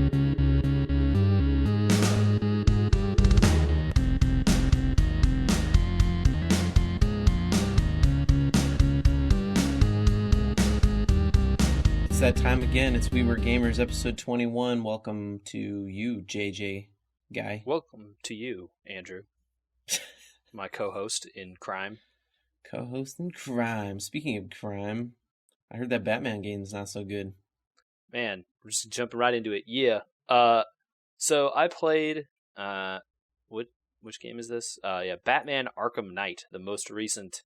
It's that time again. It's We Were Gamers, episode 21. Welcome to you, JJ Guy. Welcome to you, Andrew, my co-host in crime. Co-host in crime. Speaking of crime, I heard that Batman game is not so good. Man, we're just jumping right into it. Yeah. So I played, which game is this? Batman Arkham Knight, the most recent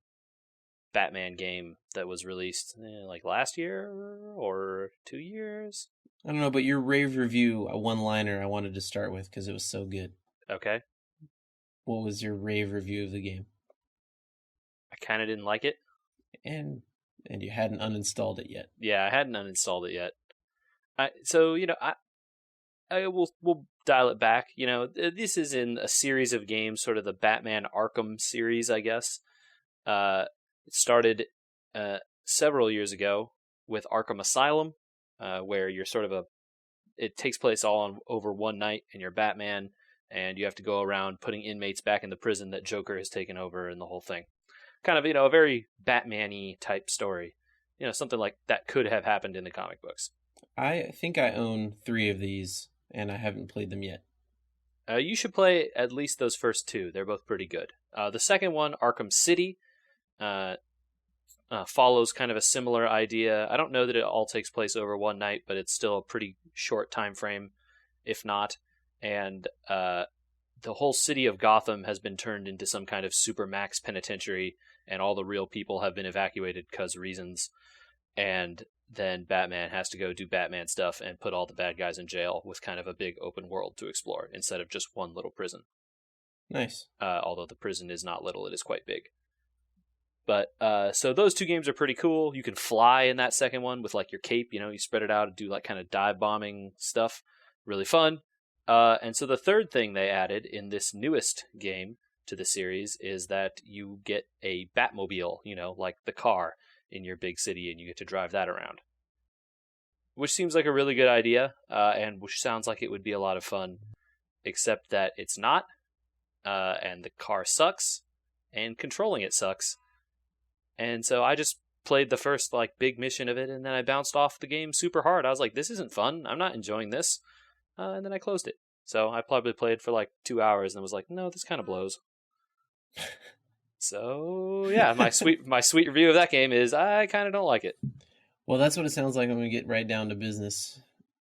Batman game that was released like last year or 2 years. I don't know, but your rave review, a one-liner I wanted to start with because it was so good. Okay. What was your rave review of the game? I kind of didn't like it. And you hadn't uninstalled it yet. Yeah, I hadn't uninstalled it yet. We'll dial it back. This is in a series of games, sort of the Batman Arkham series, I guess. It started several years ago with Arkham Asylum, where you're it takes place all over one night, and you're Batman, and you have to go around putting inmates back in the prison that Joker has taken over and the whole thing. Kind of, a very Batman-y type story. Something like that could have happened in the comic books. I think I own 3 of these, and I haven't played them yet. You should play at least those first 2. They're both pretty good. The second one, Arkham City, follows kind of a similar idea. I don't know that it all takes place over one night, but it's still a pretty short time frame, if not. And the whole city of Gotham has been turned into some kind of supermax penitentiary, and all the real people have been evacuated because reasons. And then Batman has to go do Batman stuff and put all the bad guys in jail with kind of a big open world to explore instead of just one little prison. Nice. Although the prison is not little, it is quite big. But so those 2 games are pretty cool. You can fly in that second one with like your cape, you spread it out and do like kind of dive bombing stuff. Really fun. And so the third thing they added in this newest game to the series is that you get a Batmobile, like the car in your big city, and you get to drive that around. Which seems like a really good idea, and which sounds like it would be a lot of fun, except that it's not, and the car sucks, and controlling it sucks. And so I just played the first big mission of it, and then I bounced off the game super hard. I was like, this isn't fun. I'm not enjoying this. And then I closed it. So I probably played for 2 hours and was like, no, this kind of blows. So yeah, my sweet review of that game is I kind of don't like it. Well, that's what it sounds like when we get right down to business.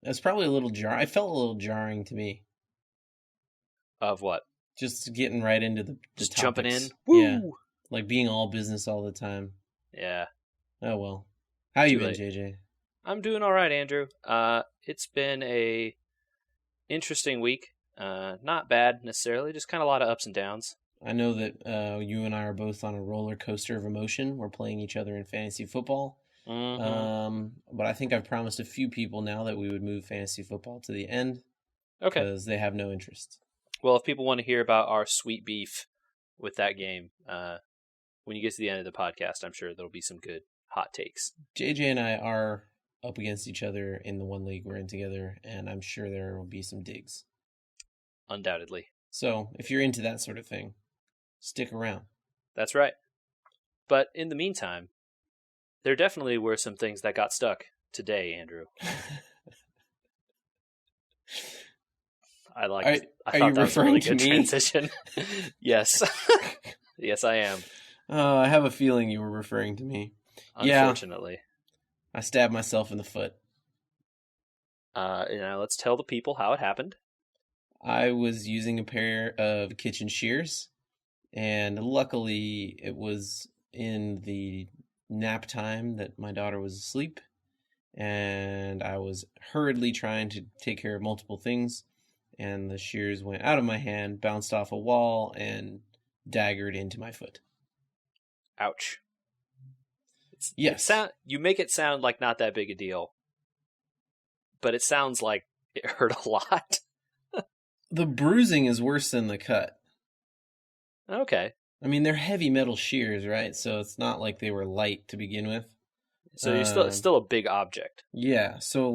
That's probably a little jarring. It felt a little jarring to me. Of what? Just getting right into the just topics. Jumping in. Woo! Yeah, like being all business all the time. Yeah. Oh well. How you been, JJ? I'm doing all right, Andrew. It's been a interesting week. Not bad necessarily, just kind of a lot of ups and downs. I know that you and I are both on a roller coaster of emotion. We're playing each other in fantasy football. Mm-hmm. But I think I've promised a few people now that we would move fantasy football to the end. Okay. Because they have no interest. Well, if people want to hear about our sweet beef with that game, when you get to the end of the podcast, I'm sure there'll be some good hot takes. JJ and I are up against each other in the one league we're in together, and I'm sure there will be some digs. Undoubtedly. So, if you're into that sort of thing, stick around. That's right. But in the meantime, there definitely were some things that got stuck today, Andrew. I thought that was a really good transition. Yes. Yes, I am. I have a feeling you were referring to me. Unfortunately. Yeah, I stabbed myself in the foot. Let's tell the people how it happened. I was using a pair of kitchen shears, and luckily it was in the nap time that my daughter was asleep, and I was hurriedly trying to take care of multiple things, and the shears went out of my hand, bounced off a wall, and daggered into my foot. Ouch. Yes. You make it sound like not that big a deal, but it sounds like it hurt a lot. The bruising is worse than the cut. Okay. I mean, they're heavy metal shears, right? So it's not like they were light to begin with. So you're still a big object. Yeah. So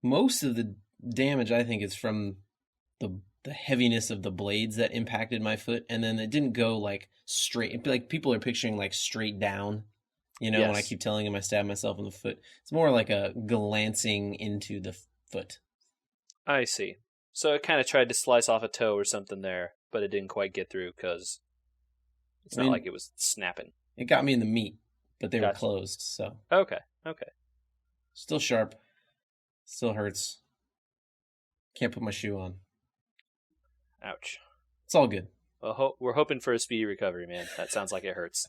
Most of the damage, I think, is from the heaviness of the blades that impacted my foot, and then it didn't go like straight. Like people are picturing like straight down. When I Yes, keep telling him I stabbed myself in the foot, it's more like a glancing into the foot. I see. So it kind of tried to slice off a toe or something there, but it didn't quite get through because it's I not like mean, it was snapping. it got me in the meat, but they were Gotcha. closed, so Okay. Okay. still sharp, still hurts. Can't put my shoe on. Ouch. It's all good. Well, we're hoping for a speedy recovery, man. That sounds like it hurts.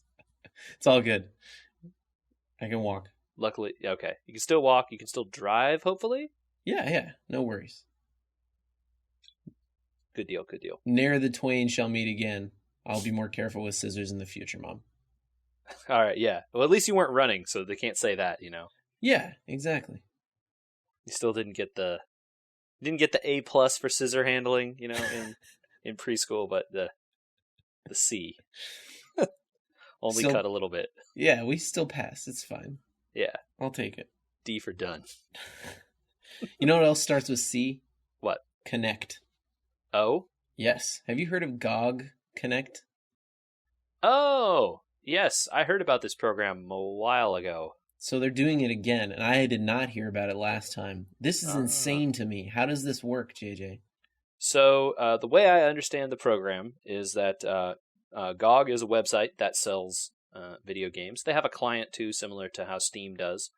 It's all good. I can walk. Luckily, okay. You can still walk. You can still drive, hopefully. Yeah, no worries. Good deal, good deal. Ne'er the twain shall meet again. I'll be more careful with scissors in the future, Mom. All right, yeah. Well, at least you weren't running, so they can't say that, Yeah, exactly. You still didn't get the A plus for scissor handling, in preschool, but the C. Only Still, cut a little bit. yeah, we still passed. It's fine. Yeah. I'll take it. D for done. You know what else starts with C? What? Connect. Oh? Yes. Have you heard of GOG Connect? Oh! Yes, I heard about this program a while ago. So they're doing it again, and I did not hear about it last time. This is insane to me. How does this work, JJ? So the way I understand the program is that GOG is a website that sells video games. They have a client too, similar to how Steam does,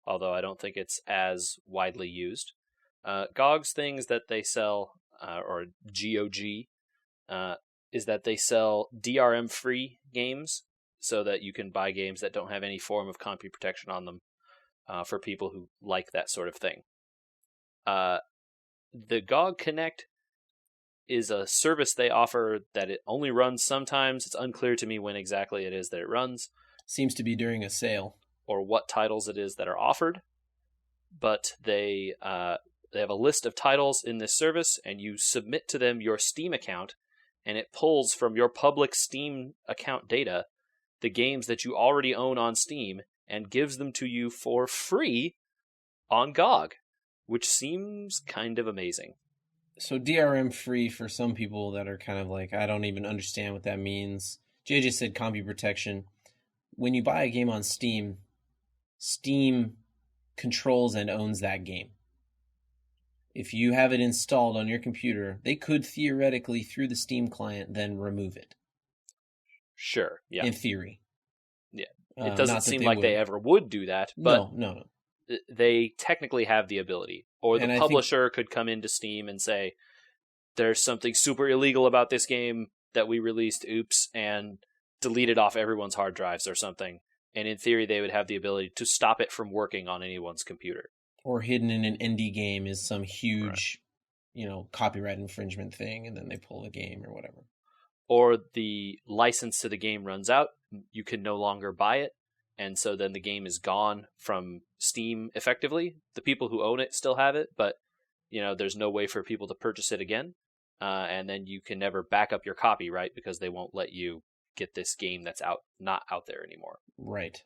although I don't think it's as widely used. GOG's things that they sell, or GOG, is that they sell DRM-free games so that you can buy games that don't have any form of copy protection on them for people who like that sort of thing. The GOG Connect is a service they offer that it only runs sometimes. It's unclear to me when exactly it is that it runs. Seems to be during a sale. Or what titles it is that are offered. But they have a list of titles in this service, and you submit to them your Steam account, and it pulls from your public Steam account data the games that you already own on Steam and gives them to you for free on GOG, which seems kind of amazing. So DRM free for some people that are kind of like, I don't even understand what that means. JJ said copy protection. When you buy a game on Steam, Steam controls and owns that game. If you have it installed on your computer, they could theoretically, through the Steam client, then remove it. Sure, yeah. In theory. Yeah. It doesn't seem like they ever would do that, but no. They technically have the ability. Or the publisher could come into Steam and say, there's something super illegal about this game that we released, oops, and delete it off everyone's hard drives or something. And in theory, they would have the ability to stop it from working on anyone's computer. Or hidden in an indie game is some huge, copyright infringement thing, and then they pull the game or whatever. Or the license to the game runs out, you can no longer buy it, and so then the game is gone from Steam effectively. The people who own it still have it, but there's no way for people to purchase it again. And then you can never back up your copyright because they won't let you get this game that's not out there anymore. Right.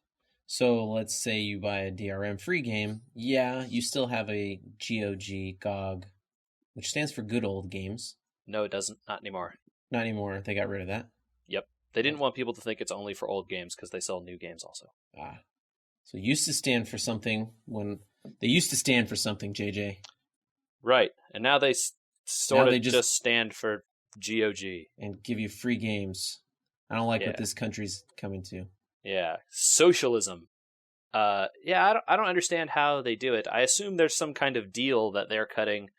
So let's say you buy a DRM free game. Yeah, you still have a GOG, which stands for Good Old Games. No, it doesn't. Not anymore. Not anymore. They got rid of that. Yep. They didn't want people to think it's only for old games because they sell new games also. So used to stand for something when they used to stand for something, JJ. Right. And now they sort of just stand for GOG. And give you free games. I don't like what this country's coming to. Yeah. Socialism. I don't understand how they do it. I assume there's some kind of deal that they're cutting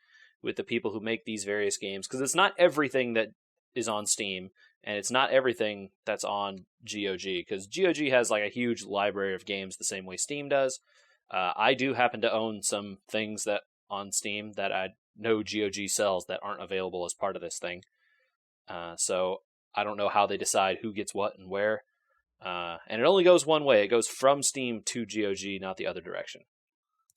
with the people who make these various games, because it's not everything that is on Steam, and it's not everything that's on GOG, because GOG has like a huge library of games the same way Steam does. I do happen to own some things that on Steam that I know GOG sells that aren't available as part of this thing. So I don't know how they decide who gets what and where. And it only goes one way. It goes from Steam to GOG, not the other direction.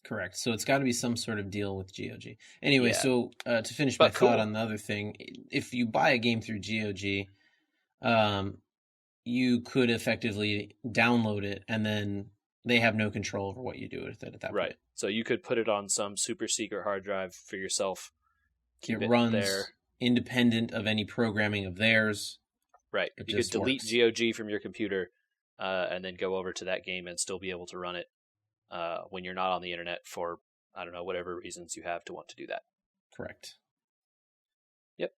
Correct. So it's got to be some sort of deal with GOG. Anyway, so to finish my thought on the other thing, if you buy a game through GOG, you could effectively download it and then they have no control over what you do with it at that Right. point. So you could put it on some super secret hard drive for yourself. Keep it runs there. independent of any programming of theirs. Right. It You could just delete works. GOG from your computer and then go over to that game and still be able to run it when you're not on the internet for, I don't know, whatever reasons you have to want to do that. Correct. Yep.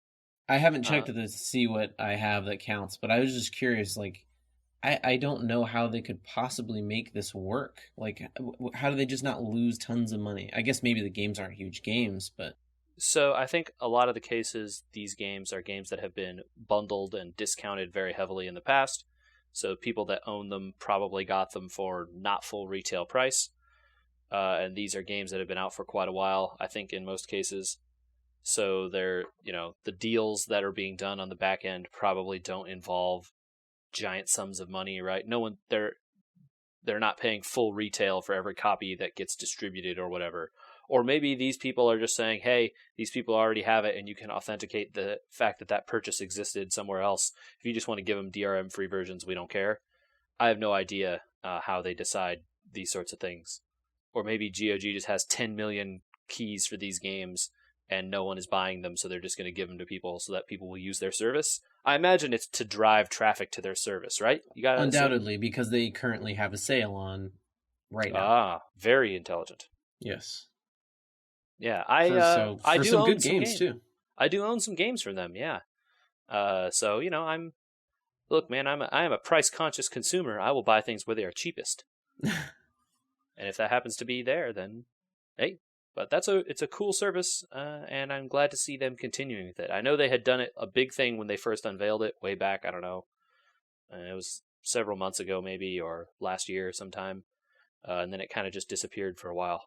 I haven't checked to see what I have that counts, but I was just curious, like, I don't know how they could possibly make this work. Like, how do they just not lose tons of money? I guess maybe the games aren't huge games, but... So I think a lot of the cases, these games are games that have been bundled and discounted very heavily in the past. So people that own them probably got them for not full retail price. And these are games that have been out for quite a while, I think, in most cases. So they're, the deals that are being done on the back end probably don't involve giant sums of money, right? They're not paying full retail for every copy that gets distributed or whatever. Or maybe these people are just saying, hey, these people already have it and you can authenticate the fact that that purchase existed somewhere else. If you just want to give them DRM free versions, we don't care. I have no idea how they decide these sorts of things. Or maybe GOG just has 10 million keys for these games and no one is buying them, so they're just going to give them to people so that people will use their service. I imagine it's to drive traffic to their service, right? You got Undoubtedly, because they currently have a sale on right now. Ah, very intelligent. Yes. Yeah, I do some own good some games too. I do own some games from them. Yeah. So I am a price conscious consumer. I will buy things where they are cheapest. And if that happens to be there, then hey. But it's a cool service, and I'm glad to see them continuing with it. I know they had done it a big thing when they first unveiled it way back. I don't know, it was several months ago maybe, or last year sometime, and then it kind of just disappeared for a while.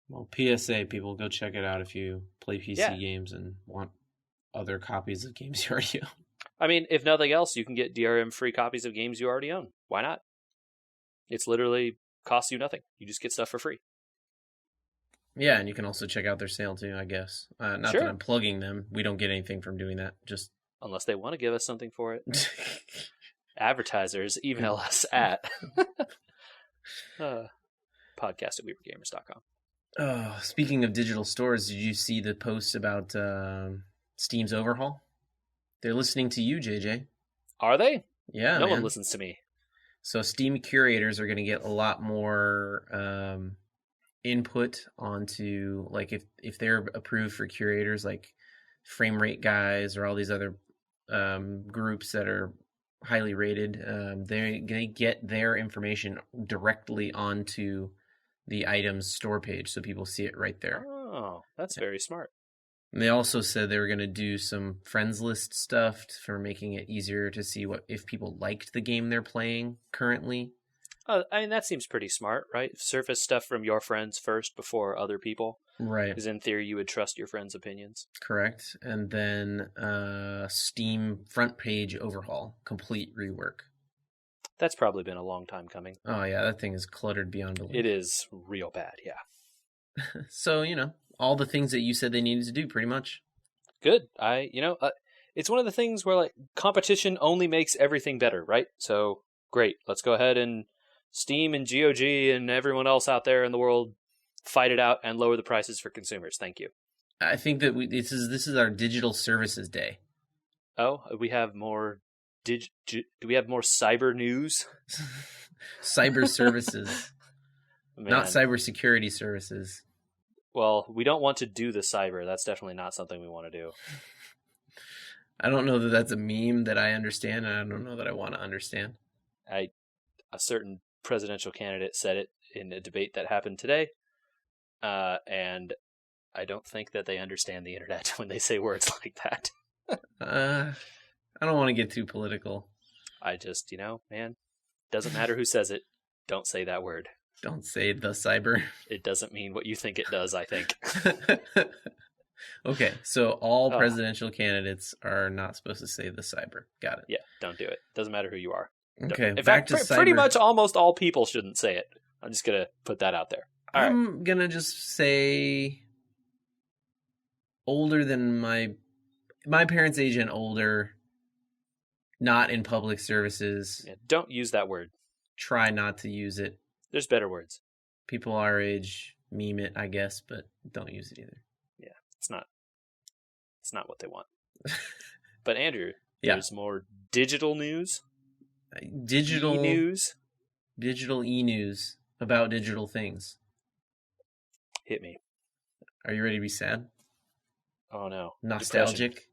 Well, PSA, people, go check it out if you play PC games and want other copies of games you already own. I mean, if nothing else, you can get DRM-free copies of games you already own. Why not? It's literally costs you nothing. You just get stuff for free. Yeah, and you can also check out their sale too, I guess. Not Sure. that I'm plugging them. We don't get anything from doing that. Just unless they want to give us something for it. Advertisers, email us at podcast@weavergamers.com. Oh, speaking of digital stores, did you see the post about Steam's overhaul? They're listening to you, JJ. Are they? Yeah, No man. one listens to me. So Steam curators are going to get a lot more input onto, like, if they're approved for curators, like frame rate guys or all these other groups that are highly rated, they get their information directly onto the item's store page, so people see it right there. Oh, that's very smart. And they also said they were going to do some friends list stuff for making it easier to see if people liked the game they're playing currently. I mean, that seems pretty smart, right? Surface stuff from your friends first before other people. Right. Because in theory, you would trust your friends' opinions. Correct. And then Steam front page overhaul, complete rework. That's probably been a long time coming. Oh, yeah, that thing is cluttered beyond belief. It is real bad, yeah. So, all the things that you said they needed to do, pretty much. Good. It's one of the things where, like, competition only makes everything better, right? So, great. Let's go ahead and Steam and GOG and everyone else out there in the world fight it out and lower the prices for consumers. Thank you. I think that this is our digital services day. Oh, we have more do we have more cyber news? Cyber services. Not cybersecurity services. Well, we don't want to do the cyber. That's definitely not something we want to do. I don't know that that's a meme that I understand, and I don't know that I want to understand. A certain presidential candidate said it in a debate that happened today, and I don't think that they understand the internet when they say words like that. I don't want to get too political. I just, man, doesn't matter who says it. Don't say that word. Don't say the cyber. It doesn't mean what you think it does, I think. Okay, so all presidential candidates are not supposed to say the cyber. Got it. Yeah, don't do it. Doesn't matter who you are. Okay, in fact, pretty much almost all people shouldn't say it. I'm just going to put that out there. All right. I'm going to just say older than my parents' age and older, not in public services. Yeah, don't use that word. try not to use it. There's better words. People our age meme it, I guess, but don't use it either. Yeah, it's not what they want. But Andrew, Yeah. there's more digital news. Digital e-news. Digital e-news about digital things. Hit me. Are you ready to be sad? Oh no. Nostalgic? Depression.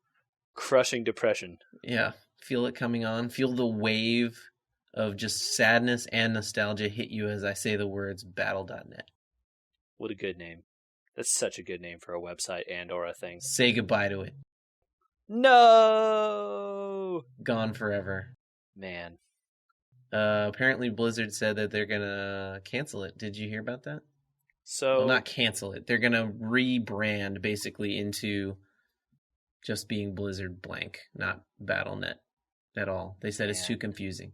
Crushing depression. Yeah. Feel it coming on. Feel the wave of just sadness and nostalgia hit you as I say the words battle.net. What a good name. That's such a good name for a website and or a thing. Say goodbye to it. No! Gone forever. Man. Apparently Blizzard said that they're going to cancel it. Did you hear about that? So, well, not cancel it. They're going to rebrand basically into just being Blizzard blank, not Battle.net at all. They said it's too confusing.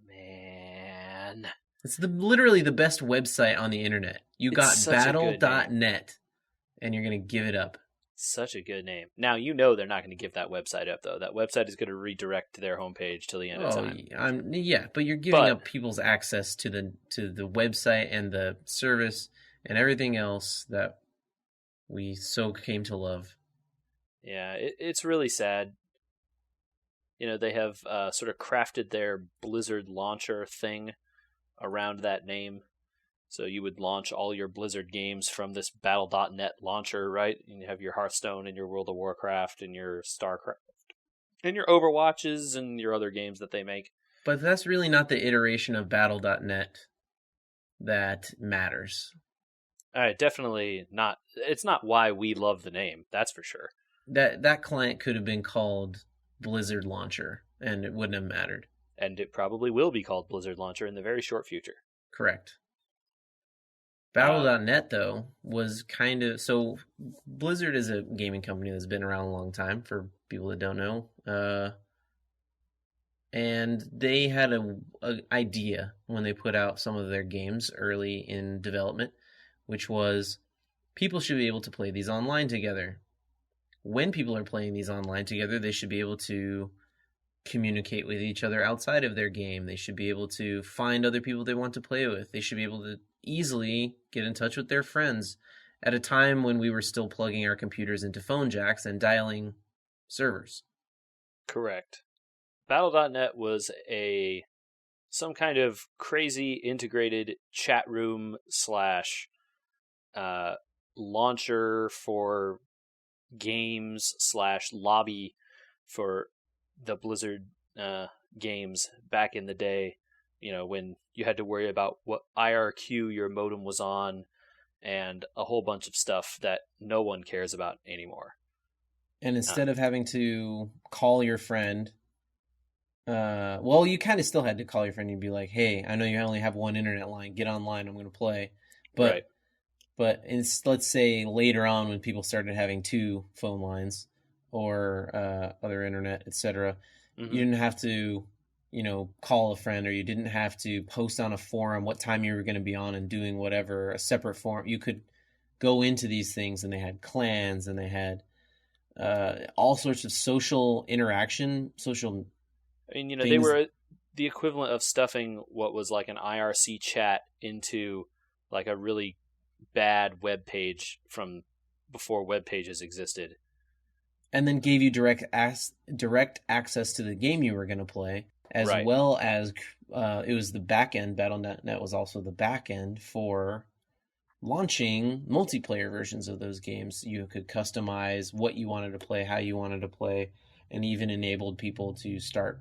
Man. It's literally the best website on the internet. You got Battle.net, and you're going to give it up. Such a good name. Now, you know they're not going to give that website up, though. That website is going to redirect to their homepage till the end of time. Yeah, but you're giving up people's access to the website and the service and everything else that we so came to love. Yeah, it's really sad. You know, they have sort of crafted their Blizzard launcher thing around that name. So you would launch all your Blizzard games from this Battle.net launcher, right? And you have your Hearthstone and your World of Warcraft and your StarCraft and your Overwatches and your other games that they make. But that's really not the iteration of Battle.net that matters. Definitely not. It's not why we love the name, that's for sure. That client could have been called Blizzard Launcher, and it wouldn't have mattered. And it probably will be called Blizzard Launcher in the very short future. Correct. Battle.net, though, was kind of... So, Blizzard is a gaming company that's been around a long time, for people that don't know. And they had an idea when they put out some of their games early in development, which was people should be able to play these online together. When people are playing these online together, they should be able to communicate with each other outside of their game. They should be able to find other people they want to play with. They should be able to easily get in touch with their friends at a time when we were still plugging our computers into phone jacks and dialing servers. Correct. Battle.net was some kind of crazy integrated chat room / launcher for games / lobby for the Blizzard games back in the day, you know, when you had to worry about what IRQ your modem was on and a whole bunch of stuff that no one cares about anymore. And instead of having to call your friend, well, you kind of still had to call your friend and be like, hey, I know you only have one internet line, get online, I'm going to play. But right. But let's say later on when people started having two phone lines or other internet, etc., you didn't have to, call a friend, or you didn't have to post on a forum what time you were going to be on and doing whatever, a separate forum. You could go into these things, and they had clans, and they had all sorts of social interaction, social. I mean, they were the equivalent of stuffing what was like an IRC chat into like a really bad web page from before web pages existed, and then gave you direct access to the game you were going to play, as well as it was the back end. Battle.net was also the back end for launching multiplayer versions of those games. You could customize what you wanted to play, how you wanted to play, and even enabled people to start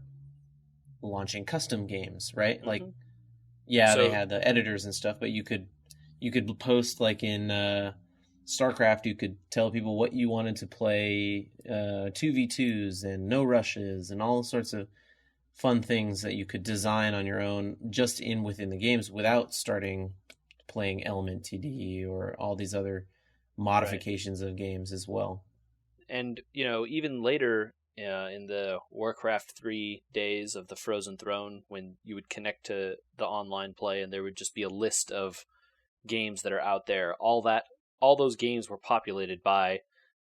launching custom games, right? Like, they had the editors and stuff, but you could post, like in StarCraft, you could tell people what you wanted to play, 2v2s and no rushes and all sorts of fun things that you could design on your own just within the games without starting playing Element TD or all these other modifications of games as well. And, even later in the Warcraft 3 days of the Frozen Throne, when you would connect to the online play and there would just be a list of games that are out there, all those games were populated by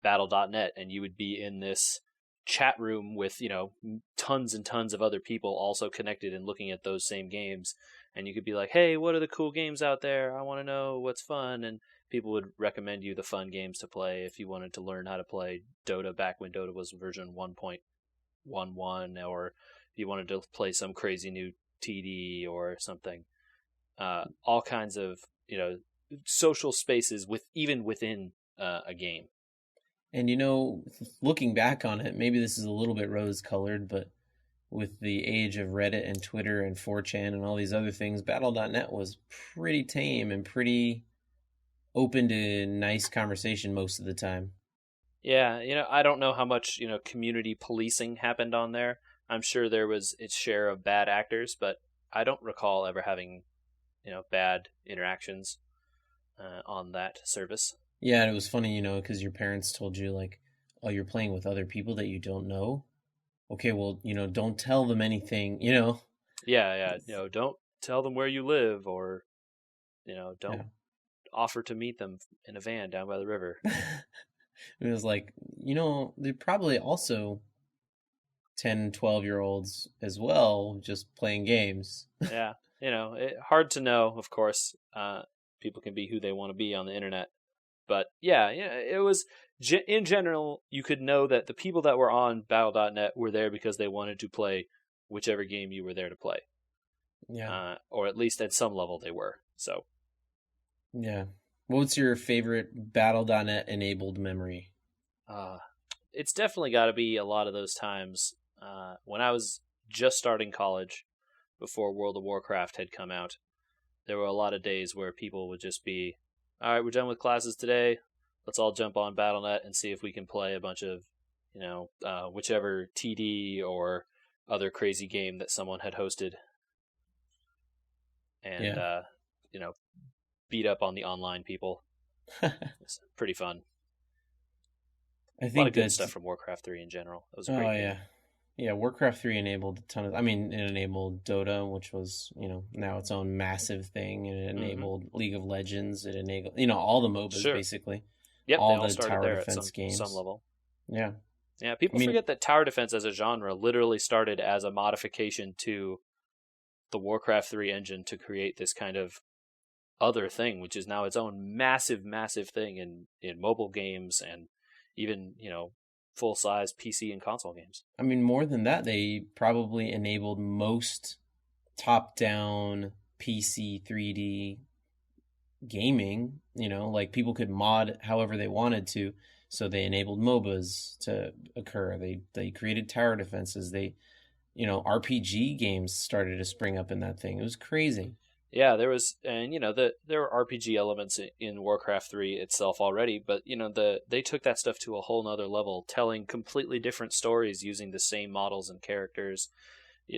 Battle.net, and you would be in this chat room with, tons and tons of other people also connected and looking at those same games. And you could be like, hey, what are the cool games out there? I want to know what's fun. And people would recommend you the fun games to play if you wanted to learn how to play Dota back when Dota was version 1.11, or if you wanted to play some crazy new TD or something. All kinds of, social spaces even within a game. And looking back on it, maybe this is a little bit rose-colored, but with the age of Reddit and Twitter and 4chan and all these other things, Battle.net was pretty tame and pretty open to nice conversation most of the time. Yeah, I don't know how much, community policing happened on there. I'm sure there was its share of bad actors, but I don't recall ever having, bad interactions on that service. Yeah, and it was funny, because your parents told you, like, oh, you're playing with other people that you don't know. Okay, well, don't tell them anything, Yeah. Don't tell them where you live, or, don't offer to meet them in a van down by the river. It was like, they're probably also 10, 12-year-olds as well, just playing games. Yeah, hard to know, of course. People can be who they want to be on the internet. But yeah, it was, in general, you could know that the people that were on Battle.net were there because they wanted to play whichever game you were there to play. Yeah. Or at least at some level they were. So. Yeah. What's your favorite Battle.net enabled memory? It's definitely got to be a lot of those times when I was just starting college, before World of Warcraft had come out. There were a lot of days where people would just be, all right, we're done with classes today. Let's all jump on Battle.net and see if we can play a bunch of, whichever TD or other crazy game that someone had hosted. And, beat up on the online people. It's pretty fun. I think a lot of good stuff from Warcraft 3 in general. It was a great game. Yeah. Yeah, Warcraft 3 enabled a ton of... I mean, it enabled Dota, which was, now its own massive thing. And it enabled League of Legends. It enabled, all the MOBAs, basically. Yep, all the tower there defense games. Some level. Yeah. Yeah, people forget that tower defense as a genre literally started as a modification to the Warcraft 3 engine to create this kind of other thing, which is now its own massive, massive thing in mobile games and even, full-size PC and console games. I mean, more than that, they probably enabled most top-down PC 3D gaming, like people could mod however they wanted to. So they enabled MOBAs to occur. They created tower defenses. They, RPG games started to spring up in that thing. It was crazy. Yeah, there was, and there were RPG elements in Warcraft 3 itself already, but they took that stuff to a whole nother level, telling completely different stories using the same models and characters,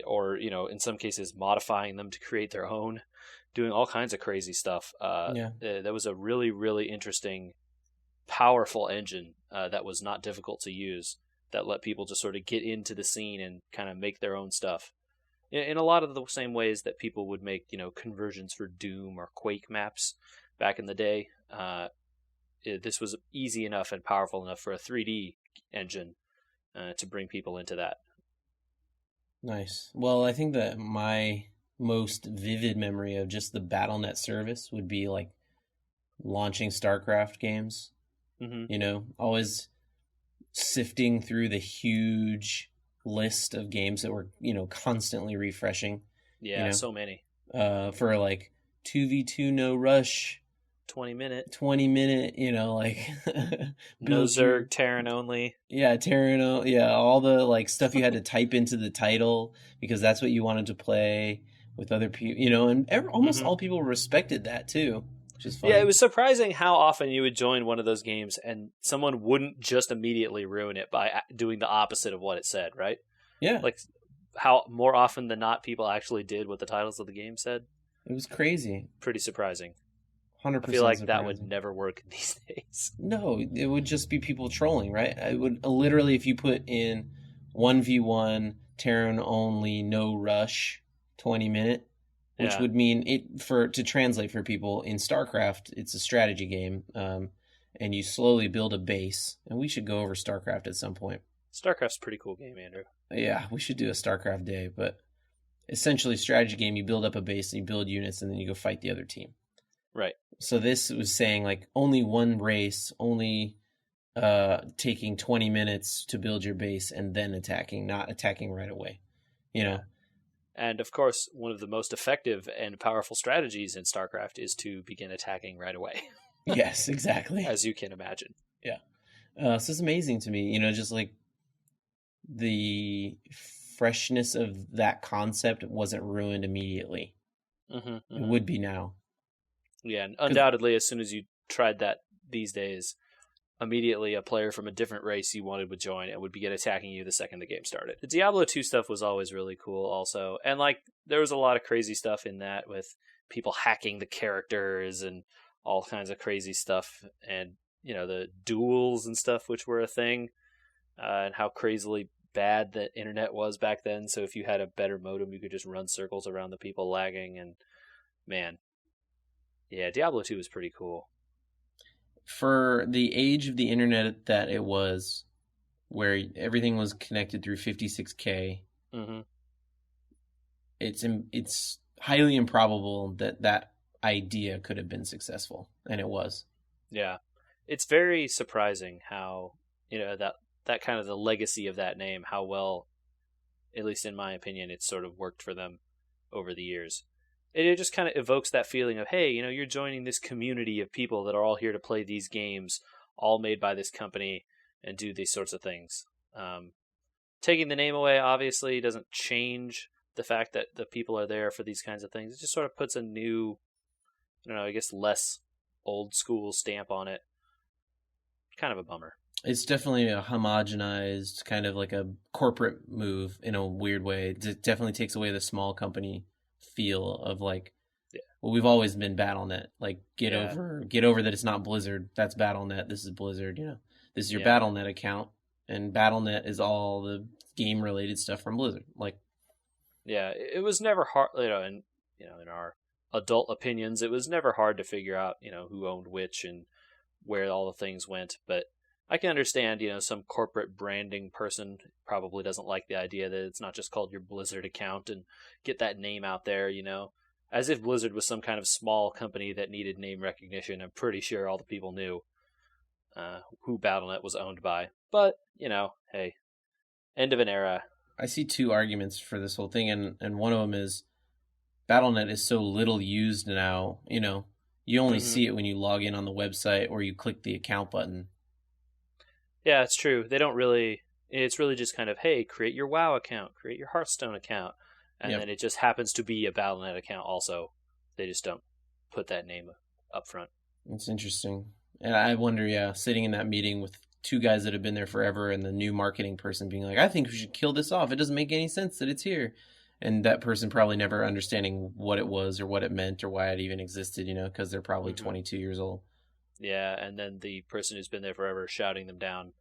or in some cases modifying them to create their own, doing all kinds of crazy stuff. That was a really, really interesting, powerful engine that was not difficult to use, that let people just sort of get into the scene and kind of make their own stuff. In a lot of the same ways that people would make, conversions for Doom or Quake maps back in the day. This was easy enough and powerful enough for a 3D engine to bring people into that. Nice. Well, I think that my most vivid memory of just the Battle.net service would be like launching StarCraft games. Always sifting through the huge list of games that were constantly refreshing. So many for like 2v2 no rush, 20 minute like no Zerg, Terran only. All the like stuff you had to type into the title because that's what you wanted to play with other people, and almost all people respected that too, which is funny. Yeah, it was surprising how often you would join one of those games and someone wouldn't just immediately ruin it by doing the opposite of what it said, right? Yeah. Like how more often than not people actually did what the titles of the game said. It was crazy. Pretty surprising. 100% I feel like surprising. that would never work these days. No, it would just be people trolling, right? I would literally, if you put in 1v1 Terran only no rush 20 minute, which would mean to translate for people in StarCraft, it's a strategy game, and you slowly build a base. And we should go over StarCraft at some point. StarCraft's a pretty cool game, Andrew. Yeah, we should do a StarCraft day, but essentially strategy game, you build up a base and you build units and then you go fight the other team. Right. So this was saying like only one race, only taking 20 minutes to build your base and then attacking, not attacking right away. You know? And of course, one of the most effective and powerful strategies in StarCraft is to begin attacking right away. Yes, exactly. As you can imagine. Yeah. So it's amazing to me, just like the freshness of that concept wasn't ruined immediately. Mm-hmm. It would be now. Yeah, and undoubtedly, as soon as you tried that these days, immediately a player from a different race you wanted would join and would begin attacking you the second the game started. The Diablo 2 stuff was always really cool also. And there was a lot of crazy stuff in that with people hacking the characters and all kinds of crazy stuff. And, the duels and stuff, which were a thing, and how crazily bad the internet was back then. So if you had a better modem, you could just run circles around the people lagging. And man, yeah, Diablo 2 was pretty cool. For the age of the internet that it was, where everything was connected through 56K, it's highly improbable that idea could have been successful, and it was. Yeah. It's very surprising how, that kind of the legacy of that name, how well, at least in my opinion, it's sort of worked for them over the years. It just kind of evokes that feeling of, hey, you're joining this community of people that are all here to play these games, all made by this company, and do these sorts of things. Taking the name away, obviously, doesn't change the fact that the people are there for these kinds of things. It just sort of puts a new, I guess less old school stamp on it. Kind of a bummer. It's definitely a homogenized, kind of like a corporate move in a weird way. It definitely takes away the small company feel of well, we've always been BattleNet. Get over that it's not Blizzard. That's BattleNet. This is Blizzard. This is your BattleNet account, and BattleNet is all the game related stuff from Blizzard. Yeah, it was never hard. In our adult opinions, it was never hard to figure out who owned which and where all the things went. But I can understand some corporate branding person probably doesn't like the idea that it's not just called your Blizzard account and get that name out there, as if Blizzard was some kind of small company that needed name recognition. I'm pretty sure all the people knew who BattleNet was owned by. But, hey, end of an era. I see two arguments for this whole thing, and one of them is BattleNet is so little used now, you only see it when you log in on the website or you click the account button. Yeah, it's true. They don't really... It's really just kind of, hey, create your WoW account, create your Hearthstone account, and then it just happens to be a BattleNet account also. They just don't put that name up front. It's interesting. And I wonder, sitting in that meeting with two guys that have been there forever and the new marketing person being like, I think we should kill this off. It doesn't make any sense that it's here. And that person probably never understanding what it was or what it meant or why it even existed, because they're probably 22 years old. Yeah, and then the person who's been there forever shouting them down,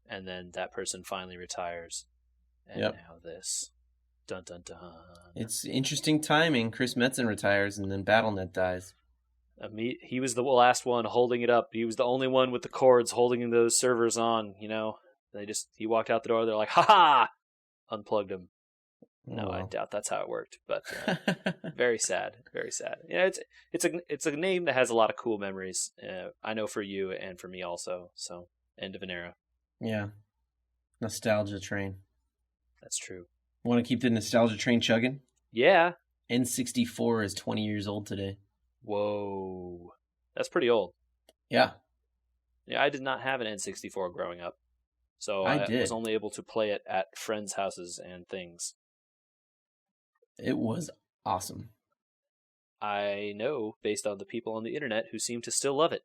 and then that person finally retires. And now this. Dun dun dun. It's interesting timing. Chris Metzen retires and then BattleNet dies. He was the last one holding it up. He was the only one with the cords holding those servers on, He walked out the door, they're like, ha! Unplugged him. No, I doubt that's how it worked, but very sad, very sad. It's a name that has a lot of cool memories. I know for you and for me also. So, end of an era. Yeah, nostalgia train. That's true. Want to keep the nostalgia train chugging? Yeah. N64 is 20 years old today. Whoa, that's pretty old. Yeah. Yeah, I did not have an N64 growing up, so I was only able to play it at friends' houses and things. It was awesome. I know, based on the people on the internet who seem to still love it.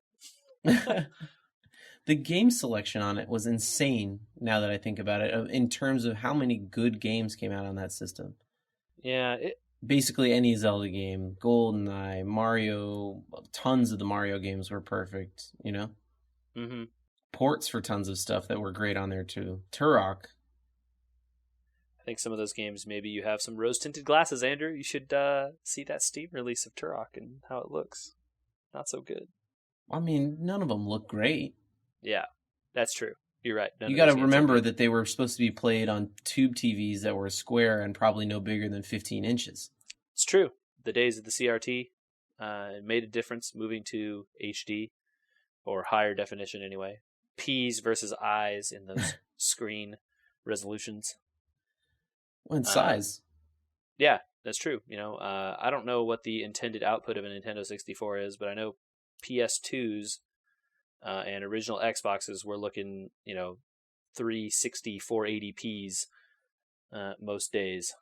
The game selection on it was insane, now that I think about it, in terms of how many good games came out on that system. Yeah. Basically any Zelda game, GoldenEye, Mario, tons of the Mario games were perfect, Mm-hmm. Ports for tons of stuff that were great on there, too. Turok. I think some of those games, maybe you have some rose-tinted glasses, Andrew. You should see that Steam release of Turok and how it looks. Not so good. I mean, none of them look great. Yeah, that's true. You're right. None You of got those to games are remember good. that they were supposed to be played on tube TVs that were square and probably no bigger than 15 inches. It's true. The days of the CRT made a difference moving to HD or higher definition anyway. P's versus I's in those screen resolutions. Well, Uh, size. yeah, that's true. I don't know what the intended output of a Nintendo 64 is, but I know PS2s and original Xboxes were looking, 360, 480p's most days.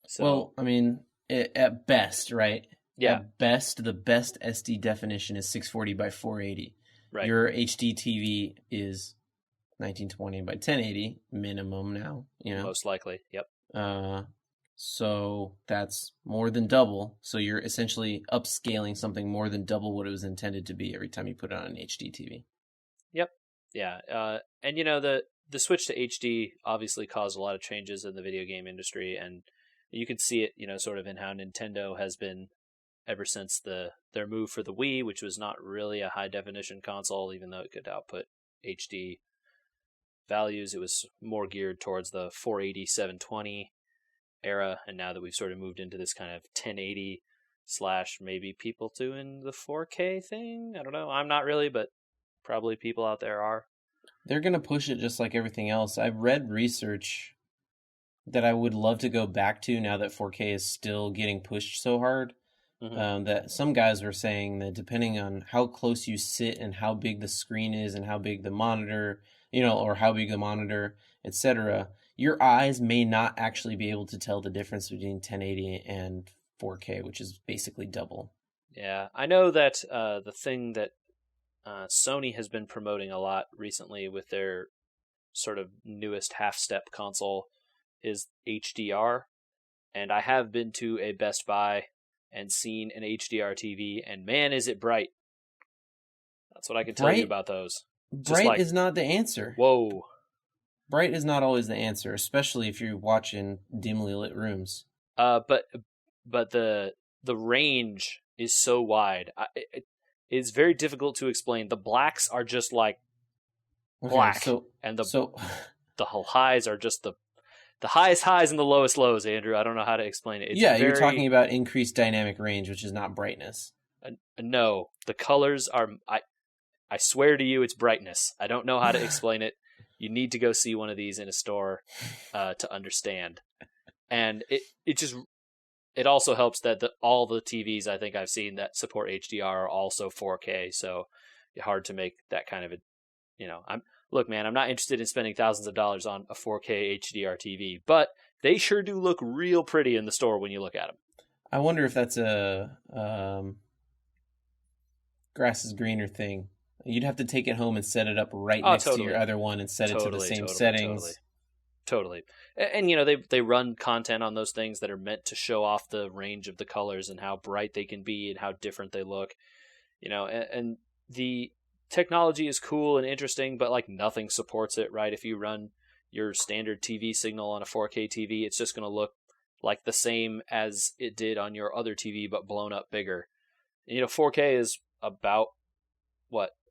So Well, I mean, at best, right? yeah, At best, the best SD definition is 640 by 480. right. Your HD TV is 1920 by 1080 minimum now, Most likely. Yep. Uh, so that's more than double. So you're essentially upscaling something more than double what it was intended to be every time you put it on an HD TV. Yep. Yeah. And the switch to HD obviously caused a lot of changes in the video game industry, and you can see it, sort of in how Nintendo has been ever since their move for the Wii, which was not really a high definition console, even though it could output HD values. It was more geared towards the 480, 720 era, and now that we've sort of moved into this kind of 1080 slash maybe people doing the 4K thing. I don't know. I'm not really, but probably people out there are. They're going to push it just like everything else. I've read research that I would love to go back to now that 4K is still getting pushed so hard. That some guys were saying that depending on how close you sit and how big the screen is and how big the monitor, or how big the monitor, etc., your eyes may not actually be able to tell the difference between 1080 and 4K, which is basically double. Yeah, I know that the thing that Sony has been promoting a lot recently with their sort of newest half-step console is HDR, and I have been to a Best Buy and seen an HDR TV, and man, is it bright. That's what I can tell you about those. Just Bright like, is not the answer. whoa. Bright is not always the answer, especially if you're watching dimly lit rooms. But the range is so wide. It's very difficult to explain. The blacks are just like black, and the highs are just the highest highs and the lowest lows. Andrew, I don't know how to explain it. You're talking about increased dynamic range, which is not brightness. No, the colors are. I swear to you, it's brightness. I don't know how to explain it. You need to go see one of these in a store to understand. And it also helps that all the TVs I think I've seen that support HDR are also 4K. So it's hard to make that kind of look, man, I'm not interested in spending thousands of dollars on a 4K HDR TV, but they sure do look real pretty in the store when you look at them. I wonder if that's a grass is greener thing. You'd have to take it home and set it up right next to your other one and set it to the same settings. Totally. And they run content on those things that are meant to show off the range of the colors and how bright they can be and how different they look. And the technology is cool and interesting, but like nothing supports it, right? If you run your standard TV signal on a 4K TV, it's just going to look like the same as it did on your other TV, but blown up bigger. 4K is about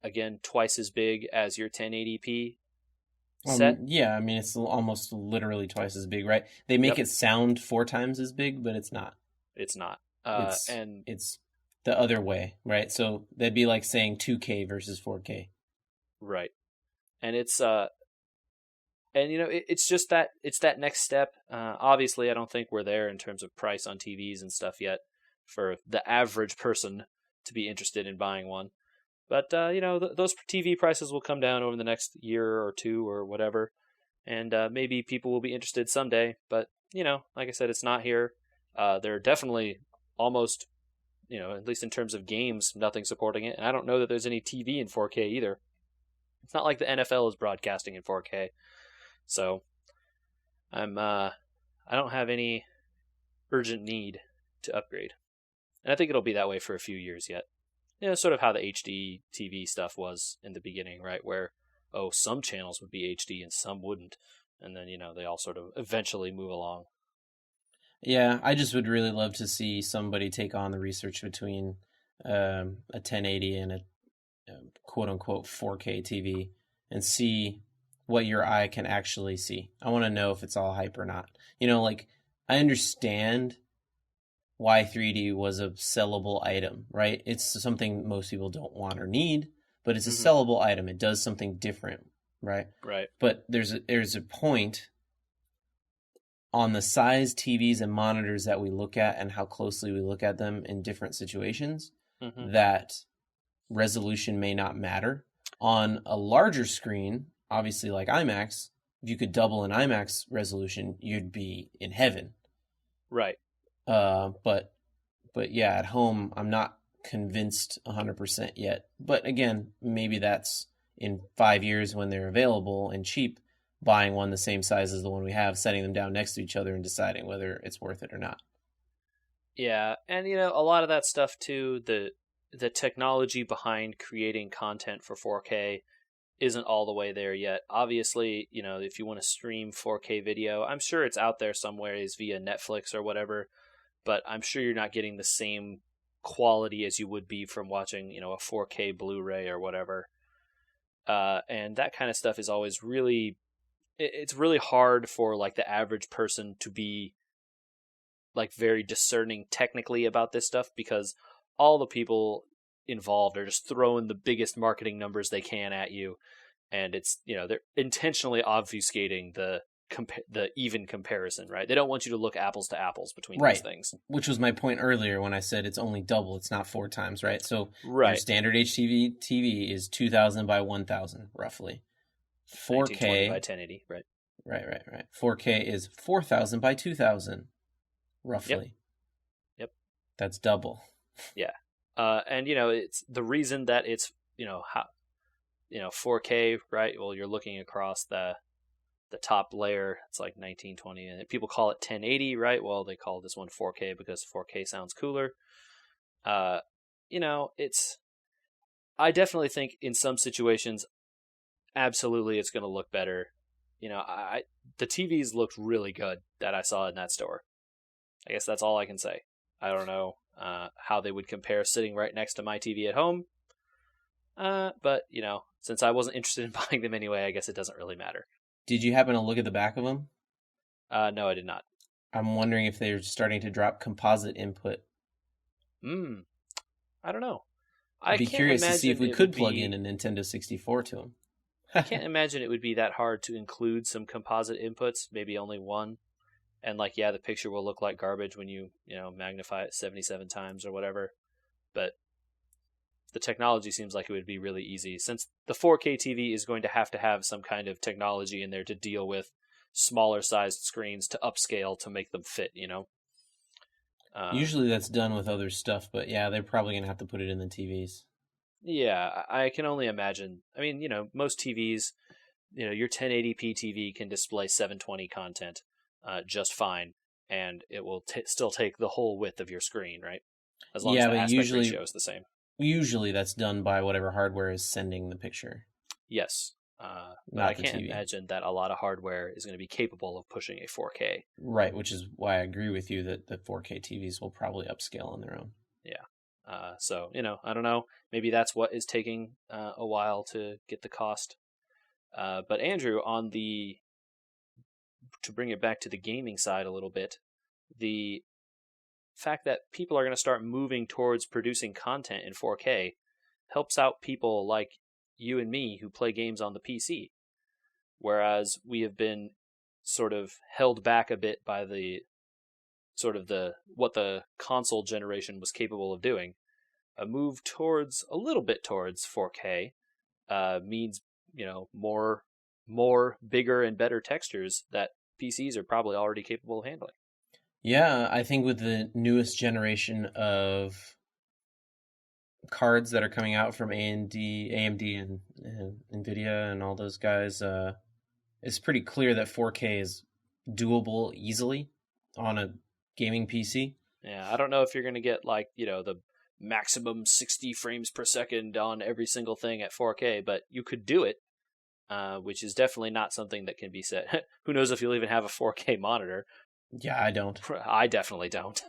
again, twice as big as your 1080p set. Yeah, I mean, it's almost literally twice as big, right? They make it sound 4 times as big, but it's not. It's not. It's the other way, right? So that'd be like saying 2K versus 4K. Right. And it's it's just that it's that next step. Obviously, I don't think we're there in terms of price on TVs and stuff yet for the average person to be interested in buying one. But, those TV prices will come down over the next year or two or whatever. And maybe people will be interested someday. But, like I said, it's not here. There are definitely almost, at least in terms of games, nothing supporting it. And I don't know that there's any TV in 4K either. It's not like the NFL is broadcasting in 4K. So I don't have any urgent need to upgrade. And I think it'll be that way for a few years yet. Sort of how the HD TV stuff was in the beginning, right? Where, some channels would be HD and some wouldn't. And then, they all sort of eventually move along. Yeah, I just would really love to see somebody take on the research between a 1080 and a quote-unquote 4K TV and see what your eye can actually see. I want to know if it's all hype or not. You know, like, I understand why 3D was a sellable item, right? It's something most people don't want or need, but it's a Mm-hmm. sellable item. It does something different, right? Right. But there's a point on the size TVs and monitors that we look at and how closely we look at them in different situations Mm-hmm. that resolution may not matter. On a larger screen, obviously like IMAX, if you could double an IMAX resolution, you'd be in heaven. Right. But yeah, at home, I'm not convinced 100% yet. But again, maybe that's in 5 years when they're available and cheap, buying one the same size as the one we have, setting them down next to each other and deciding whether it's worth it or not. Yeah, and a lot of that stuff too, the technology behind creating content for 4K isn't all the way there yet. Obviously, if you want to stream 4K video, I'm sure it's out there somewhere via Netflix or whatever, but I'm sure you're not getting the same quality as you would be from watching, a 4K Blu-ray or whatever. And that kind of stuff is always it's really hard for like the average person to be like very discerning technically about this stuff, because all the people involved are just throwing the biggest marketing numbers they can at you, and it's they're intentionally obfuscating the even comparison, right? They don't want you to look apples to apples between these Right. things. Which was my point earlier when I said it's only double, it's not 4 times, right? So your Right. standard HTV TV is 2000 by 1000 roughly. 1920 by 4K, 1080, right? right. 4K is 4000 by 2000 Yep. roughly. Yep. That's double. Yeah. And it's the reason that it's 4K, right? Well, you're looking across the top layer. It's like 1920, and people call it 1080, right? Well, they call this one 4K because 4K sounds cooler. It's. I definitely think in some situations, absolutely, it's going to look better. The TVs looked really good that I saw in that store. I guess that's all I can say. I don't know how they would compare sitting right next to my TV at home. But, since I wasn't interested in buying them anyway, I guess it doesn't really matter. Did you happen to look at the back of them? No, I did not. I'm wondering if they're starting to drop composite input. I don't know. I'd be curious to see if we could plug in be... a Nintendo 64 to them. I can't imagine it would be that hard to include some composite inputs, maybe only one. And the picture will look like garbage when you magnify it 77 times or whatever. But the technology seems like it would be really easy, since the 4K TV is going to have some kind of technology in there to deal with smaller sized screens to upscale to make them fit. Usually that's done with other stuff, but yeah, they're probably going to have to put it in the TVs. Yeah, I can only imagine. I mean, most TVs, your 1080p TV can display 720 content just fine, and it will still take the whole width of your screen, right? As long as the aspect ratio is the same. Usually that's done by whatever hardware is sending the picture. Yes. But I can't imagine that a lot of hardware is going to be capable of pushing a 4K. Right, which is why I agree with you that the 4K TVs will probably upscale on their own. Yeah. So, I don't know. Maybe that's what is taking a while to get the cost. But Andrew, to bring it back to the gaming side a little bit, the fact that people are going to start moving towards producing content in 4K helps out people like you and me who play games on the PC, whereas we have been sort of held back a bit by what the console generation was capable of doing. A move a little bit towards 4K means more bigger and better textures that PCs are probably already capable of handling. Yeah, I think with the newest generation of cards that are coming out from AMD and Nvidia and all those guys, it's pretty clear that 4K is doable easily on a gaming PC. Yeah, I don't know if you're going to get the maximum 60 frames per second on every single thing at 4K, but you could do it, which is definitely not something that can be set. Who knows if you'll even have a 4K monitor? Yeah, I don't. I definitely don't.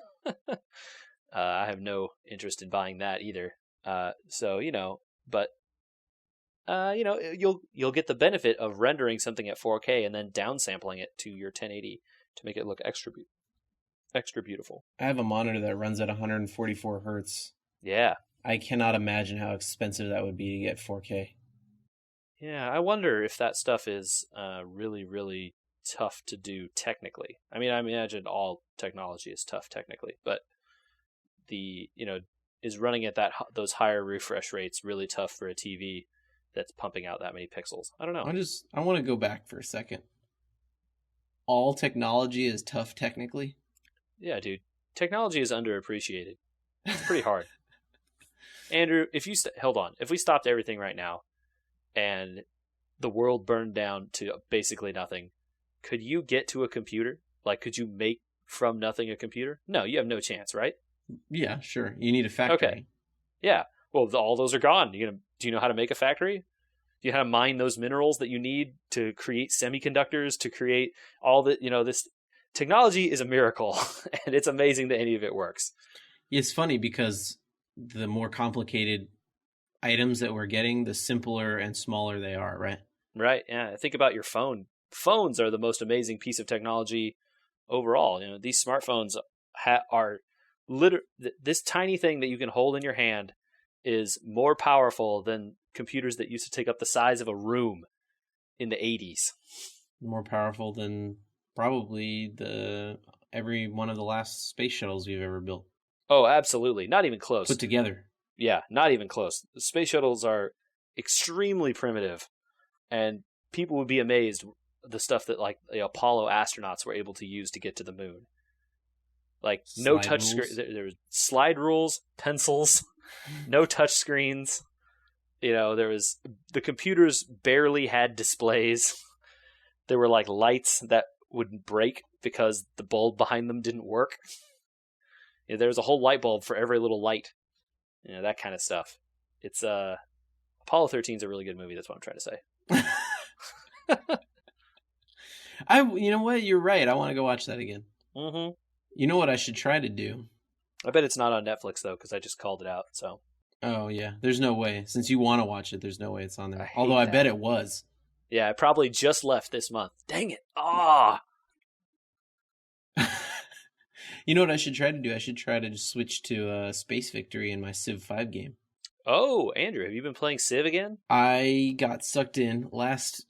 I have no interest in buying that either. But you'll get the benefit of rendering something at 4K and then downsampling it to your 1080 to make it look extra beautiful. I have a monitor that runs at 144 hertz. Yeah. I cannot imagine how expensive that would be to get 4K. Yeah, I wonder if that stuff is really, really tough to do technically. I mean, I imagine all technology is tough technically, but is running at those higher refresh rates really tough for a TV that's pumping out that many pixels? I don't know. I want to go back for a second. All technology is tough technically? Yeah, dude. Technology is underappreciated. It's pretty hard. Andrew, hold on. If we stopped everything right now and the world burned down to basically nothing, could you get to a computer? Like, could you make from nothing a computer? No, you have no chance, right? Yeah, sure. You need a factory. Okay. Yeah. Well, all those are gone. Do you know how to make a factory? Do you know how to mine those minerals that you need to create semiconductors, to create all the, this technology is a miracle, and it's amazing that any of it works. It's funny because the more complicated items that we're getting, the simpler and smaller they are, right? Right. Yeah. Think about your phone. Phones are the most amazing piece of technology overall. These smartphones are this tiny thing that you can hold in your hand is more powerful than computers that used to take up the size of a room in the 80s. More powerful than probably every one of the last space shuttles we've ever built. Oh, absolutely. Not even close. Put together. Yeah, not even close. The space shuttles are extremely primitive, and people would be amazed the stuff that like the Apollo astronauts were able to use to get to the moon. Like no touch screen. There was slide rules, pencils, no touch screens. The computers barely had displays. There were like lights that would break because the bulb behind them didn't work. There was a whole light bulb for every little light. That kind of stuff. It's Apollo 13 is a really good movie. That's what I'm trying to say. You know what? You're right. I want to go watch that again. Mm-hmm. You know what I should try to do? I bet it's not on Netflix though, because I just called it out. So. Oh yeah, there's no way. Since you want to watch it, there's no way it's on there. Although I bet it was. Yeah, it probably just left this month. Dang it! Ah. You know what I should try to do? I should try to just switch to Space Victory in my Civ 5 game. Oh, Andrew, have you been playing Civ again? I got sucked in towards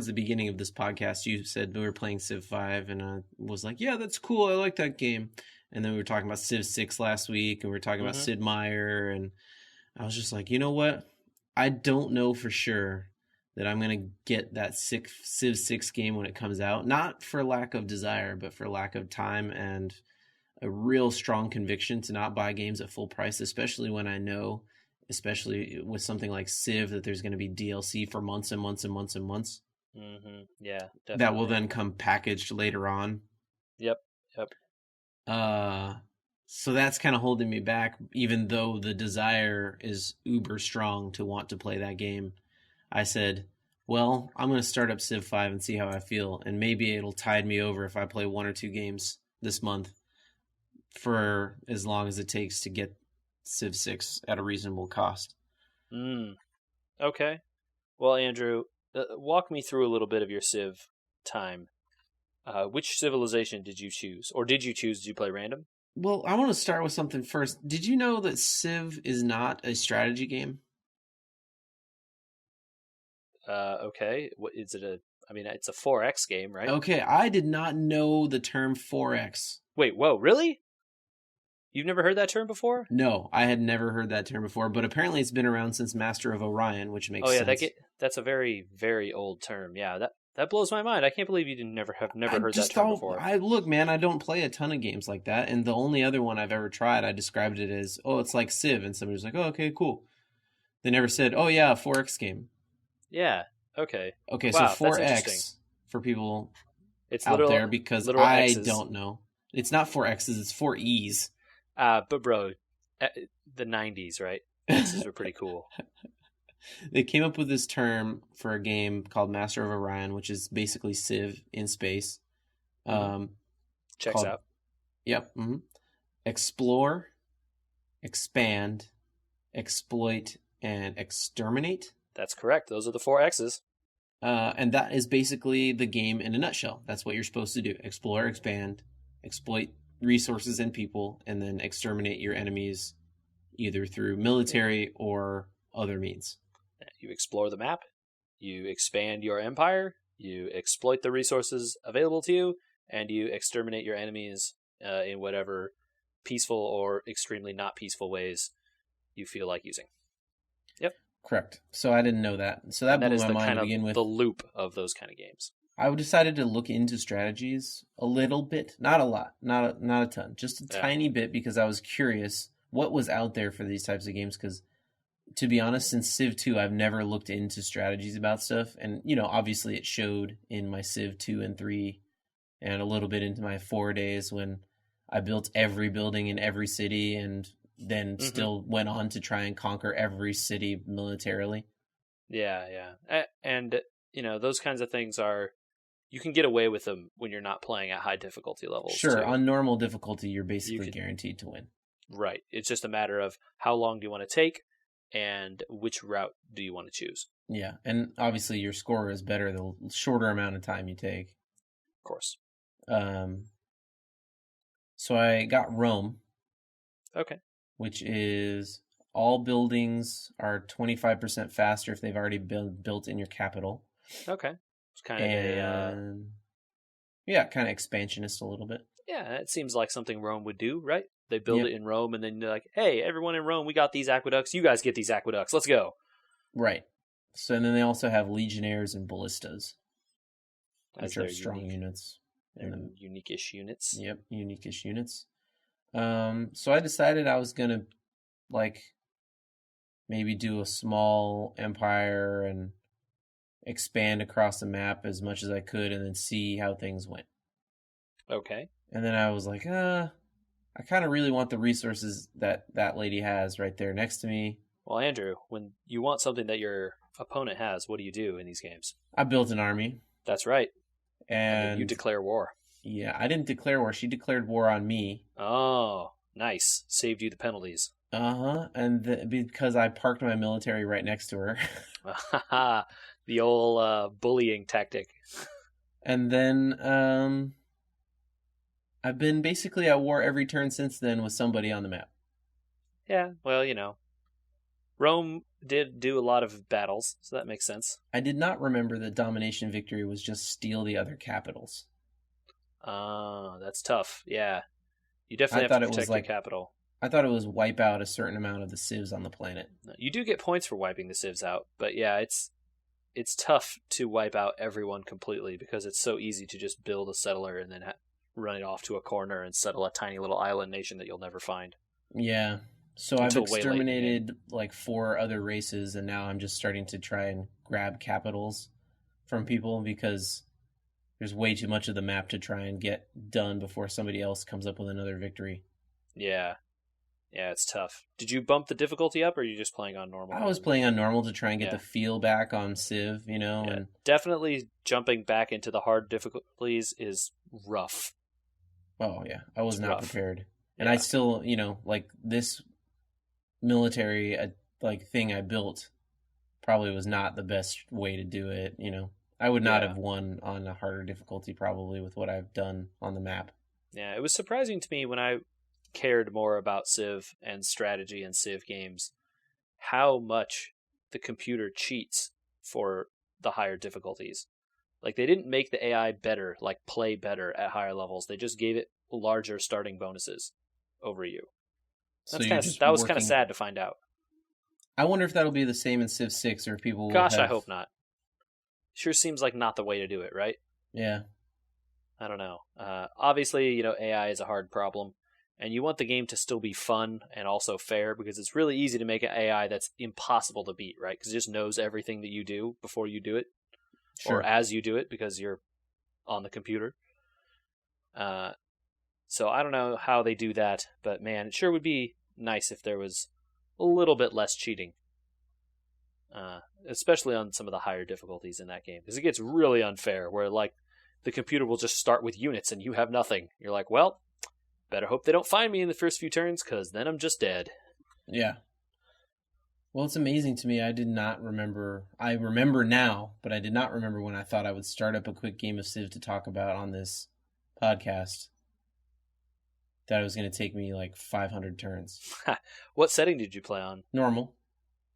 the beginning of this podcast. You said we were playing Civ 5, and I was like, yeah, that's cool. I like that game. And then we were talking about Civ 6 last week, and we were talking about Sid Meier, and I was just like, you know what? I don't know for sure that I'm going to get that Civ 6 game when it comes out. Not for lack of desire, but for lack of time and a real strong conviction to not buy games at full price, especially when I know, especially with something like Civ, that there's going to be DLC for months and months and months and months. Mm-hmm. Yeah, definitely. That will then come packaged later on. Yep. So that's kind of holding me back, even though the desire is uber strong to want to play that game. I said, well, I'm going to start up Civ 5 and see how I feel, and maybe it'll tide me over if I play 1 or 2 games this month for as long as it takes to get Civ 6 at a reasonable cost. Okay. Well, Andrew, walk me through a little bit of your Civ time. Which civilization did you choose? Or did you play random? Well, I want to start with something first. Did you know that Civ is not a strategy game? Okay. What is it? It's a 4X game, right? Okay, I did not know the term 4X. Wait, whoa, really? You've never heard that term before? No, I had never heard that term before, but apparently it's been around since Master of Orion, which makes sense. That's a very, very old term. Yeah, that blows my mind. I can't believe you have never heard that term before. Look, man, I don't play a ton of games like that, and the only other one I've ever tried, I described it as, it's like Civ, and somebody was like, oh, okay, cool. They never said, oh yeah, a 4X game. Yeah, okay. Okay, wow, so 4X for people it's out there, because I X's. don't know. It's not 4X's, it's 4 E's. But bro, the 90s, right? X's were pretty cool. They came up with this term for a game called Master of Orion, which is basically Civ in space. Checks out. Yep. Explore, expand, exploit, and exterminate. That's correct. Those are the 4 X's. And that is basically the game in a nutshell. That's what you're supposed to do. Explore, expand, exploit resources and people, and then exterminate your enemies either through military or other means. You explore the map, you expand your empire, you exploit the resources available to you, and you exterminate your enemies in whatever peaceful or extremely not peaceful ways you feel like using. Yep. Correct. So I didn't know that. So that blew my mind to begin with. The loop of those kind of games. I decided to look into strategies a little bit, not a lot, not a ton, just a tiny bit, because I was curious what was out there for these types of games. Because to be honest, since Civ 2, I've never looked into strategies about stuff. And, obviously it showed in my Civ 2 and 3 and a little bit into my 4 days when I built every building in every city and then still went on to try and conquer every city militarily. Yeah. And, those kinds of things you can get away with them when you're not playing at high difficulty levels. Sure, too. On normal difficulty, you're basically guaranteed to win. Right. It's just a matter of how long do you want to take and which route do you want to choose. Yeah, and obviously your score is better the shorter amount of time you take. Of course. So I got Rome. Okay. Which is all buildings are 25% faster if they've already been built in your capital. Okay. It's kind of kind of expansionist a little bit. Yeah, it seems like something Rome would do, right? They build it in Rome, and then they're like, hey, everyone in Rome, we got these aqueducts. You guys get these aqueducts. Let's go. Right. So and then they also have legionnaires and ballistas, which are strong units. They're unique-ish units. Yep, unique-ish units. So I decided I was going to, maybe do a small empire and expand across the map as much as I could and then see how things went. Okay. And then I was like, I kind of really want the resources that lady has right there next to me. Well, Andrew, when you want something that your opponent has, what do you do in these games? I built an army. That's right. And then you declare war. Yeah, I didn't declare war. She declared war on me. Oh, nice. Saved you the penalties. And because I parked my military right next to her. The old bullying tactic. And then I've been basically at war every turn since then with somebody on the map. Yeah, well, Rome did do a lot of battles, so that makes sense. I did not remember that domination victory was just steal the other capitals. That's tough. Yeah. You definitely have to protect your capital. I thought it was wipe out a certain amount of the civs on the planet. You do get points for wiping the civs out, but yeah, it's tough to wipe out everyone completely because it's so easy to just build a settler and then run it off to a corner and settle a tiny little island nation that you'll never find. Yeah. So I've exterminated 4 other races, and now I'm just starting to try and grab capitals from people because there's way too much of the map to try and get done before somebody else comes up with another victory. Yeah. Yeah, it's tough. Did you bump the difficulty up, or are you just playing on normal? I was playing on normal to try and get the feel back on Civ, Yeah, and definitely jumping back into the hard difficulties is rough. Oh, yeah. I was not prepared. And I still, this military thing I built probably was not the best way to do it, I would not have won on a harder difficulty probably with what I've done on the map. Yeah, it was surprising to me when I cared more about Civ and strategy and Civ games how much the computer cheats for the higher difficulties. They didn't make the AI better, play better at higher levels. They just gave it larger starting bonuses over you. That was kind of sad to find out. I wonder if that'll be the same in Civ 6 or if people will I hope not. Sure seems like not the way to do it, right? Yeah. I don't know. Obviously, AI is a hard problem, and you want the game to still be fun and also fair because it's really easy to make an AI that's impossible to beat, right? Because it just knows everything that you do before you do it, or as you do it because you're on the computer. So I don't know how they do that, but man, it sure would be nice if there was a little bit less cheating. Especially on some of the higher difficulties in that game. Because it gets really unfair, where the computer will just start with units and you have nothing. You're like, well, better hope they don't find me in the first few turns, because then I'm just dead. Yeah. Well, it's amazing to me. I did not remember. I remember now, but I did not remember when I thought I would start up a quick game of Civ to talk about on this podcast. That it was going to take me like 500 turns. What setting did you play on? Normal.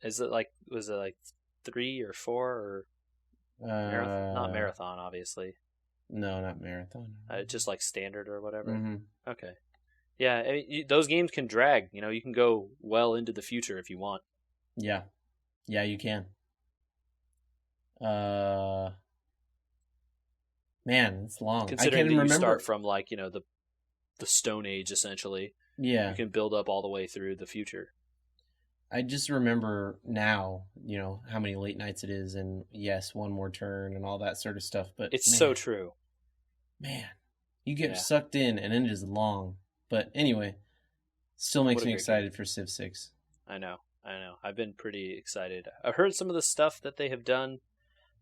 Was it like 3 or 4 or marathon? Not marathon, obviously. No, not marathon. Just like standard or whatever. Mm-hmm. Okay. Yeah, I mean, those games can drag. You can go well into the future if you want. Yeah. Yeah, you can. Man, it's long. Considering that you start from the Stone Age essentially. Yeah. You can build up all the way through the future. I just remember now, how many late nights it is, and yes, one more turn and all that sort of stuff. But it's so true. Man, you get sucked in, and it is long. But anyway, still makes me excited for Civ 6. I know. I've been pretty excited. I've heard some of the stuff that they have done.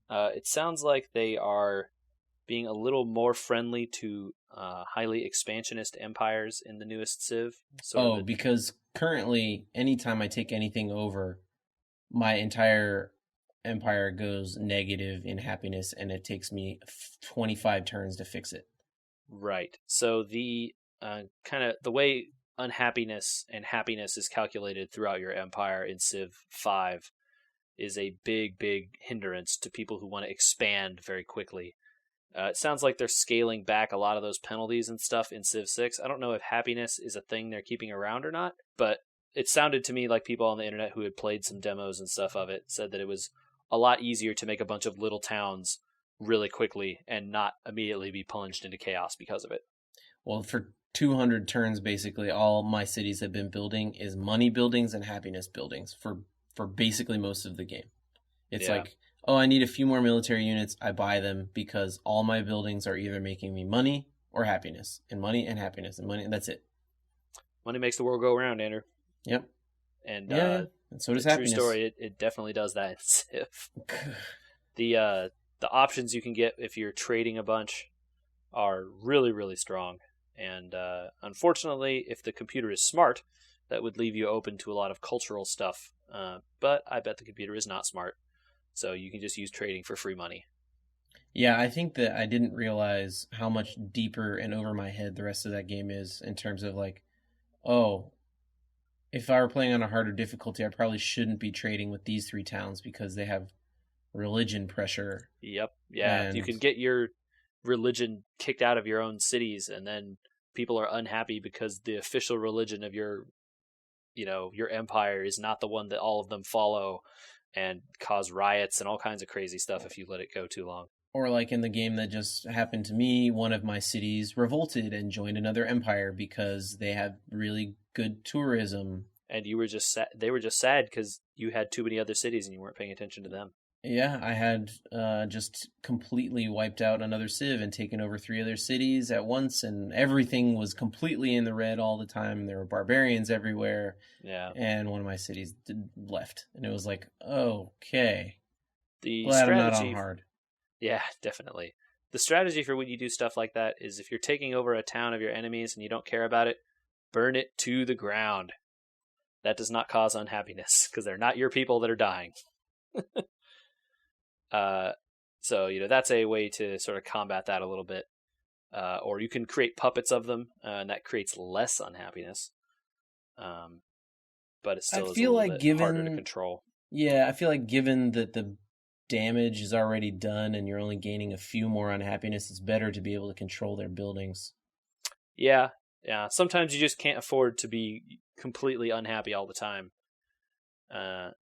It sounds like they are being a little more friendly to highly expansionist empires in the newest Civ. Because currently, anytime I take anything over, my entire empire goes negative in happiness, and it takes me 25 turns to fix it. Right. So the the way unhappiness and happiness is calculated throughout your empire in Civ 5 is a big hindrance to people who want to expand very quickly. It sounds like they're scaling back a lot of those penalties and stuff in Civ 6. I don't know if happiness is a thing they're keeping around or not, but it sounded to me like people on the internet who had played some demos and stuff of it said that it was a lot easier to make a bunch of little towns really quickly and not immediately be plunged into chaos because of it. Well, for 200 turns, basically, all my cities have been building is money buildings and happiness buildings for basically most of the game. It's like, I need a few more military units. I buy them because all my buildings are either making me money or happiness, and money and happiness and money, and that's it. Money makes the world go around, Andrew. Yep. And and so does happiness. True story. It definitely does that in Civ. The options you can get if you're trading a bunch are really, really strong. And unfortunately, if the computer is smart, that would leave you open to a lot of cultural stuff. But I bet the computer is not smart. So you can just use trading for free money. Yeah, I think that I didn't realize how much deeper and over my head the rest of that game is in terms of if I were playing on a harder difficulty, I probably shouldn't be trading with these 3 towns because they have religion pressure. Yep. Yeah. You can get your religion kicked out of your own cities, and then people are unhappy because the official religion of your empire is not the one that all of them follow, and cause riots and all kinds of crazy stuff if you let it go too long. Or like in the game that just happened to me, one of my cities revolted and joined another empire because they have really good tourism. And you were just they were just sad because you had too many other cities and you weren't paying attention to them. Yeah, I had just completely wiped out another civ and taken over 3 other cities at once, and everything was completely in the red all the time. There were barbarians everywhere. Yeah. And one of my cities left. And it was like, okay. The Glad strategy, I'm not on hard. Yeah, definitely. The strategy for when you do stuff like that is if you're taking over a town of your enemies and you don't care about it, burn it to the ground. That does not cause unhappiness because they're not your people that are dying. So, that's a way to sort of combat that a little bit. Or you can create puppets of them, and that creates less unhappiness. But it still is a little bit harder to control. Yeah, I feel like given that the damage is already done and you're only gaining a few more unhappiness, it's better to be able to control their buildings. Yeah. Sometimes you just can't afford to be completely unhappy all the time.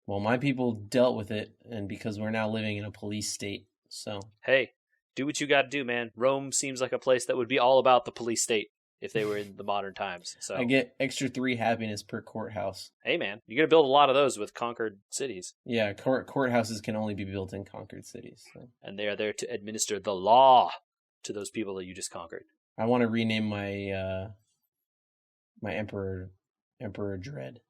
Well, my people dealt with it, and because we're now living in a police state, so... Hey, do what you gotta do, man. Rome seems like a place that would be all about the police state if they were in the modern times. So I get extra 3 happiness per courthouse. Hey, man, you're gonna build a lot of those with conquered cities. Yeah, courthouses can only be built in conquered cities. So. And they are there to administer the law to those people that you just conquered. I want to rename my my Emperor Dread.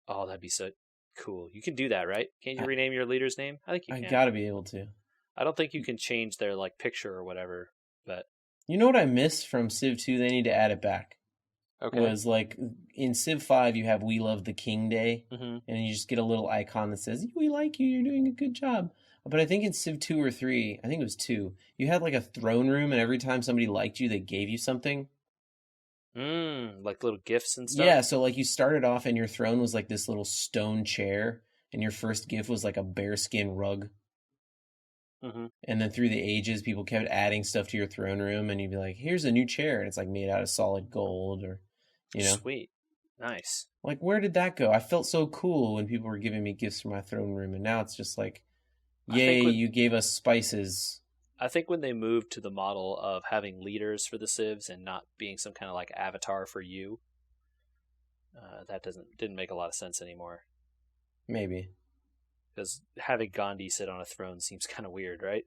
Oh, that'd be so cool. You can do that, right? Can't you rename your leader's name? I think you can. I gotta be able to. I don't think you can change their picture or whatever, but you know what I miss from Civ 2? They need to add it back. Okay. was like in Civ 5 you have We Love the King Day, Mm-hmm. and you just get a little icon that says we like you, you're doing a good job. But I think in Civ 2 or 3, I think it was 2, you had like a throne room, and every time somebody liked you they gave you something. Like little gifts and stuff? Yeah, so like you started off and your throne was like this little stone chair, and your first gift was like a bearskin rug. Mm-hmm. And then through the ages, people kept adding stuff to your throne room, and you'd be like, "Here's a new chair," and it's like made out of solid gold, or, you know, Sweet. Nice. like where did that go? I felt so cool when people were giving me gifts for my throne room, and now it's just like, I think "Yay, you gave us spices." I think when they moved to the model of having leaders for the civs and not being some kind of like avatar for you, that didn't make a lot of sense anymore. Maybe. Because having Gandhi sit on a throne seems kind of weird, right?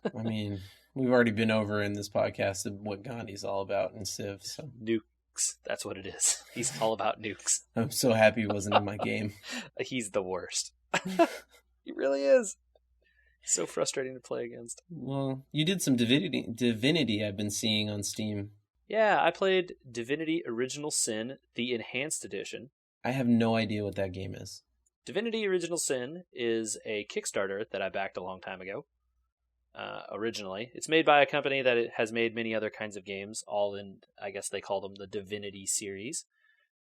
I mean, we've already been over in this podcast of what Gandhi's all about in Civ, so Nukes. That's what it is. He's all about nukes. I'm so happy he wasn't in my game. He's the worst. He really is. So frustrating to play against. Well, you did some Divinity I've been seeing on Steam. Yeah, I played Divinity Original Sin, the Enhanced Edition. I have no idea what that game is. Divinity Original Sin is a Kickstarter that I backed a long time ago. Originally, it's made by a company that it has made many other kinds of games, all in, I guess they call them the Divinity series.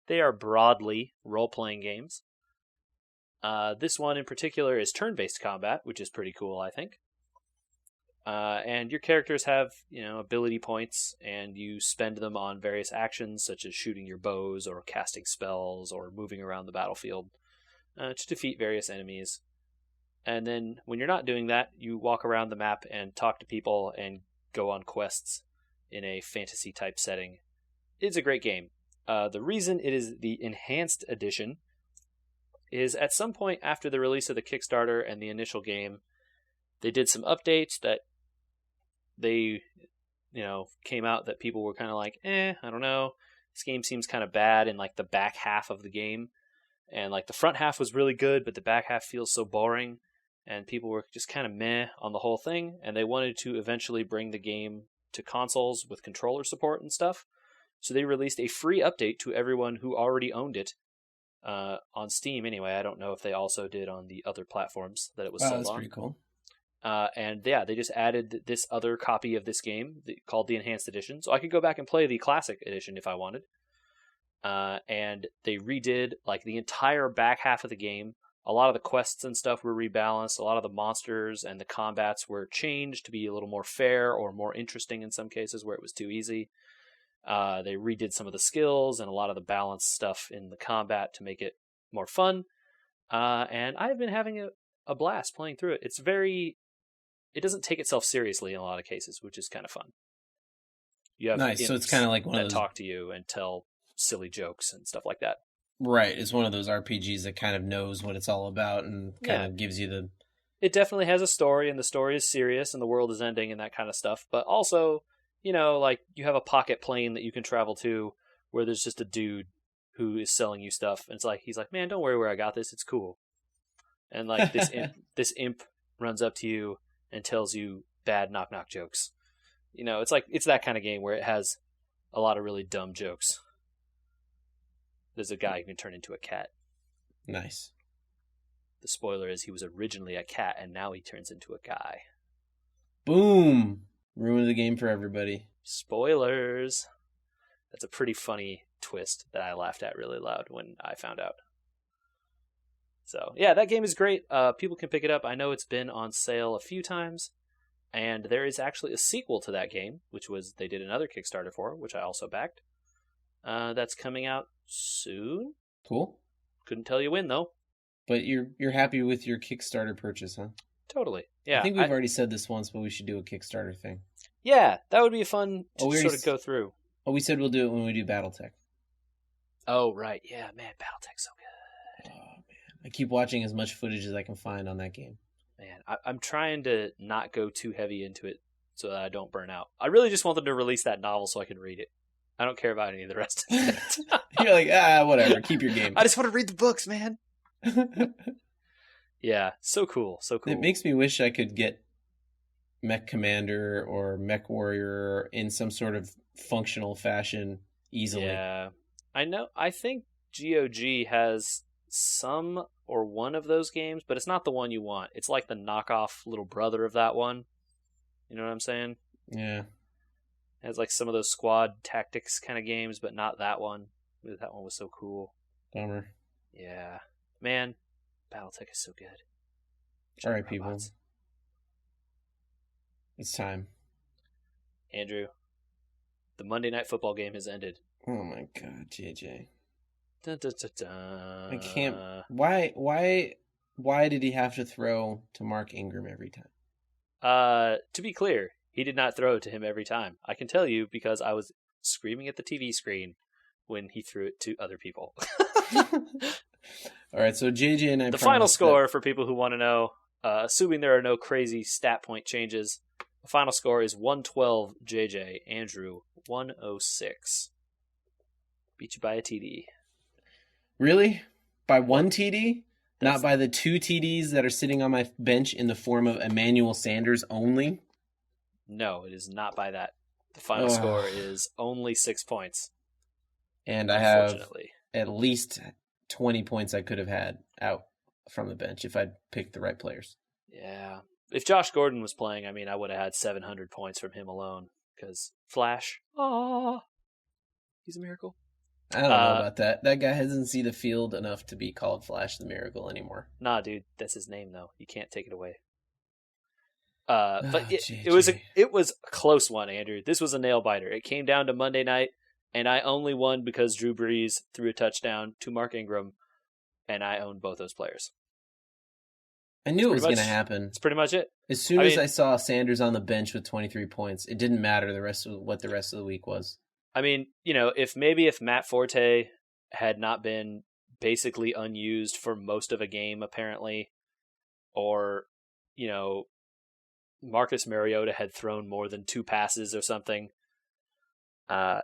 They are broadly role-playing games. This one in particular is turn-based combat, which is pretty cool, I think. And your characters have, ability points, and you spend them on various actions, such as shooting your bows, or casting spells, or moving around the battlefield to defeat various enemies. And then, when you're not doing that, you walk around the map and talk to people and go on quests in a fantasy-type setting. It's a great game. The reason it is the Enhanced Edition is at some point after the release of the Kickstarter and the initial game, they did some updates that they, came out that people were kind of like, I don't know. This game seems kind of bad in like the back half of the game. And like the front half was really good, but the back half feels so boring. And people were just kind of meh on the whole thing. And they wanted to eventually bring the game to consoles with controller support and stuff. So they released a free update to everyone who already owned it. On Steam anyway. I don't know if they also did on the other platforms that it was sold on. That's pretty cool. And yeah, they just added this other copy of this game called the Enhanced Edition. So I could go back and play the Classic Edition if I wanted. And they redid like the entire back half of the game. A lot of the quests and stuff were rebalanced. A lot of the monsters and the combats were changed to be a little more fair or more interesting in some cases where it was too easy. They redid some of the skills and a lot of the balance stuff in the combat to make it more fun. And I've been having a blast playing through it. It doesn't take itself seriously in a lot of cases, which is kind of fun. You have nice. So it's kind of like one of those talk to you and tell silly jokes and stuff like that. Right. It's one of those RPGs that kind of knows what it's all about and kind of gives you the... It definitely has a story, and the story is serious, and the world is ending and that kind of stuff. But also, like you have a pocket plane that you can travel to where there's just a dude who is selling you stuff. And he's like, man, don't worry where I got this. It's cool. And like this imp runs up to you and tells you bad knock-knock jokes. It's that kind of game where it has a lot of really dumb jokes. There's a guy who can turn into a cat. Nice. The spoiler is he was originally a cat, and now he turns into a guy. Boom! Ruined the game for everybody. Spoilers! That's a pretty funny twist that I laughed at really loud when I found out. So, yeah, that game is great. People can pick it up. I know it's been on sale a few times. And there is actually a sequel to that game, which they did another Kickstarter for, which I also backed. That's coming out soon. Cool. Couldn't tell you when, though. But you're happy with your Kickstarter purchase, huh? Totally. Yeah. I think we've already said this once, but we should do a Kickstarter thing. Yeah, that would be fun to sort of go through. Oh, we said we'll do it when we do BattleTech. Oh, right. Yeah, man, BattleTech's so good. Oh, man. I keep watching as much footage as I can find on that game. Man, I'm trying to not go too heavy into it so that I don't burn out. I really just want them to release that novel so I can read it. I don't care about any of the rest of it. You're like, whatever, keep your game. I just want to read the books, man. Yeah, so cool, so cool. It makes me wish I could get Mech Commander or Mech Warrior in some sort of functional fashion easily. Yeah. I know. I think GOG has some or one of those games, but it's not the one you want. It's like the knockoff little brother of that one. You know what I'm saying? Yeah. It has like some of those squad tactics kind of games, but not that one. That one was so cool. Bummer. Yeah. Man, Battletech is so good. All right, people. It's time. Andrew, the Monday Night Football game has ended. Oh my God, JJ. Dun, dun, dun, dun. I can't. Why did he have to throw to Mark Ingram every time? To be clear, he did not throw to him every time. I can tell you because I was screaming at the TV screen when he threw it to other people. All right, so JJ and I. The final score for people who want to know, assuming there are no crazy stat point changes, the final score is 112 JJ, Andrew 106. Beat you by a TD. Really? By one TD? Not by the 2 TDs that are sitting on my bench in the form of Emmanuel Sanders only? No, it is not by that. The final score is only 6 points. And I have at least 20 points I could have had out from the bench if I'd picked the right players. Yeah. If Josh Gordon was playing, I mean, I would have had 700 points from him alone. Because Flash, he's a miracle. I don't know about that. That guy hasn't seen the field enough to be called Flash the Miracle anymore. Nah, dude, that's his name though. You can't take it away. But it was a close one, Andrew. This was a nail biter. It came down to Monday night, and I only won because Drew Brees threw a touchdown to Mark Ingram, and I owned both those players. I knew it was going to happen. That's pretty much it. As soon as I saw Sanders on the bench with 23 points, it didn't matter what the rest of the week was. I mean, if Matt Forte had not been basically unused for most of a game, apparently, or, Marcus Mariota had thrown more than 2 passes or something, or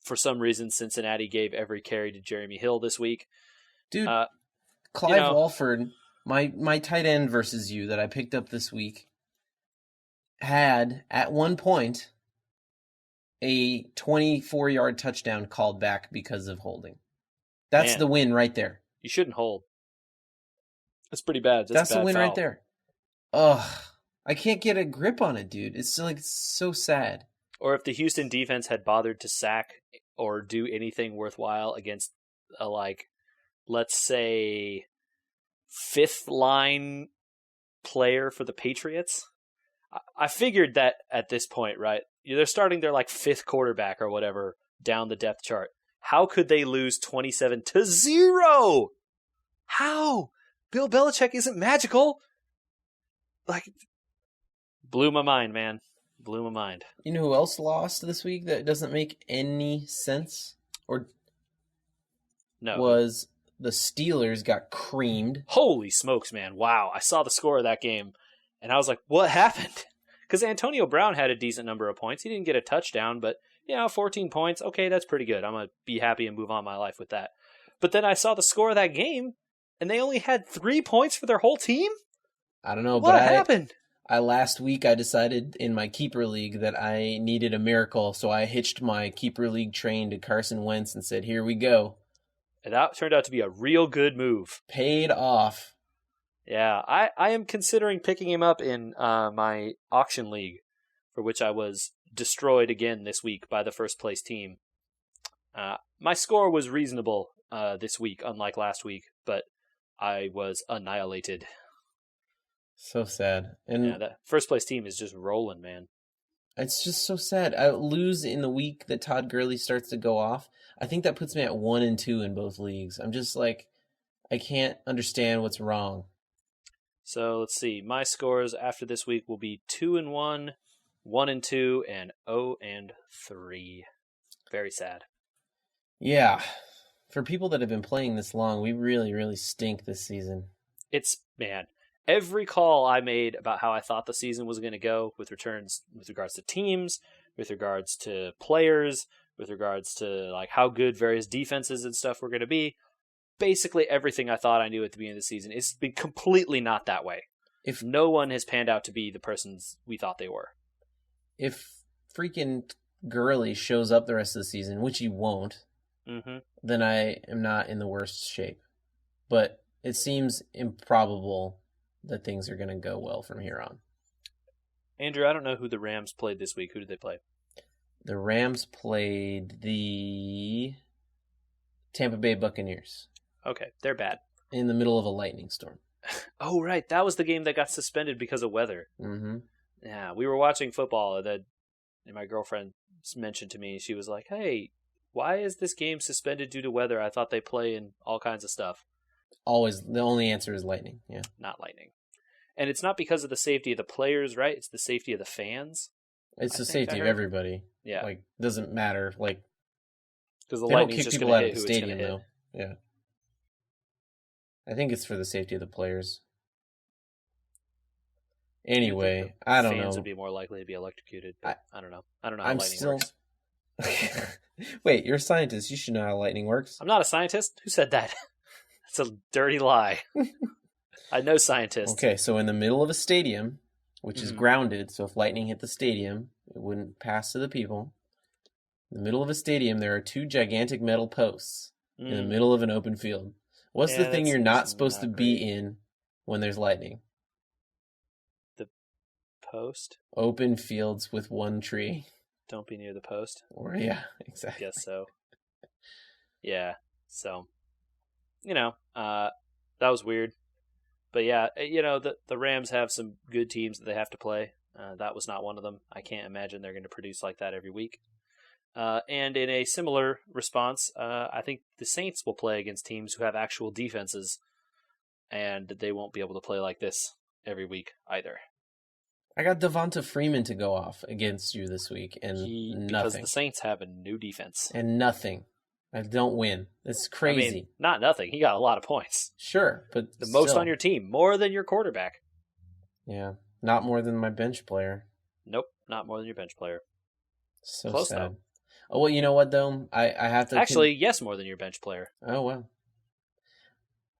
for some reason, Cincinnati gave every carry to Jeremy Hill this week. Dude, Clive Walford, my tight end versus you that I picked up this week, had at one point a 24-yard touchdown called back because of holding. That's the win right there. You shouldn't hold. That's pretty bad. That's the win right there. Ugh. I can't get a grip on it, dude. It's so sad. Or if the Houston defense had bothered to sack or do anything worthwhile against a, let's say, 5th line player for the Patriots. I figured that at this point, right? They're starting their 5th quarterback or whatever down the depth chart. How could they lose 27-0? How? Bill Belichick isn't magical. Blew my mind, man. Blew my mind. You know who else lost this week that doesn't make any sense? Was the Steelers got creamed. Holy smokes, man. Wow. I saw the score of that game, and I was like, what happened? Because Antonio Brown had a decent number of points. He didn't get a touchdown, but, 14 points. Okay, that's pretty good. I'm going to be happy and move on my life with that. But then I saw the score of that game, and they only had 3 points for their whole team? I don't know, what happened? Last week I decided in my keeper league that I needed a miracle, so I hitched my keeper league train to Carson Wentz and said, here we go. And that turned out to be a real good move. Paid off. Yeah, I am considering picking him up in my auction league, for which I was destroyed again this week by the first place team. My score was reasonable this week, unlike last week, but I was annihilated. So sad. And that first place team is just rolling, man. It's just so sad. I lose in the week that Todd Gurley starts to go off. I think that puts me at 1-2 in both leagues. I'm just I can't understand what's wrong. So let's see. My scores after this week will be 2-1, 1-2, and 0-3. Very sad. Yeah. For people that have been playing this long, we really, really stink this season. Man, every call I made about how I thought the season was going to go with regards to teams, with regards to players, with regards to how good various defenses and stuff were going to be, basically everything I thought I knew at the beginning of the season, it's been completely not that way. If no one has panned out to be the persons we thought they were. If freaking Gurley shows up the rest of the season, which he won't, Mm-hmm. then I am not in the worst shape. But it seems improbable that things are going to go well from here on. Andrew, I don't know who the Rams played this week. Who did they play? The Rams played the Tampa Bay Buccaneers. Okay, they're bad. In the middle of a lightning storm. Oh, right. That was the game that got suspended because of weather. Mm-hmm. Yeah, we were watching football, and my girlfriend mentioned to me, she was like, hey, why is this game suspended due to weather? I thought they play in all kinds of stuff. Always, the only answer is lightning, yeah. Not lightning. And it's not because of the safety of the players, right? It's the safety of the fans. It's the safety of everybody. Yeah. Like, doesn't matter. Like, because the they don't lightning's kick just people out hit of the who it's stadium, hit. though. Yeah. I think it's for the safety of the players. Anyway, I don't know. Fans would be more likely to be electrocuted. But I don't know. I don't know how I'm lightning still... works. Wait, you're a scientist. You should know how lightning works. I'm not a scientist. Who said that? That's a dirty lie. I know scientists. Okay, so in the middle of a stadium, which is grounded, so if lightning hit the stadium, it wouldn't pass to the people. In the middle of a stadium, there are two gigantic metal posts in the middle of an open field. What's the thing you're not supposed to be in when there's lightning? The post? Open fields with one tree. Don't be near the post. Or yeah, exactly. I guess so. Yeah, so, that was weird. But yeah, the Rams have some good teams that they have to play. That was not one of them. I can't imagine they're going to produce like that every week. And in a similar response, I think the Saints will play against teams who have actual defenses, and they won't be able to play like this every week either. I got Devonta Freeman to go off against you this week, and nothing. Because the Saints have a new defense. And nothing. I don't win. It's crazy. I mean, not nothing. He got a lot of points. Sure, but the most on your team, more than your quarterback. Yeah, not more than my bench player. Nope, not more than your bench player. So close, sad. though. Oh, well, you know what, though? I have to... Actually, yes, more than your bench player. Oh, well.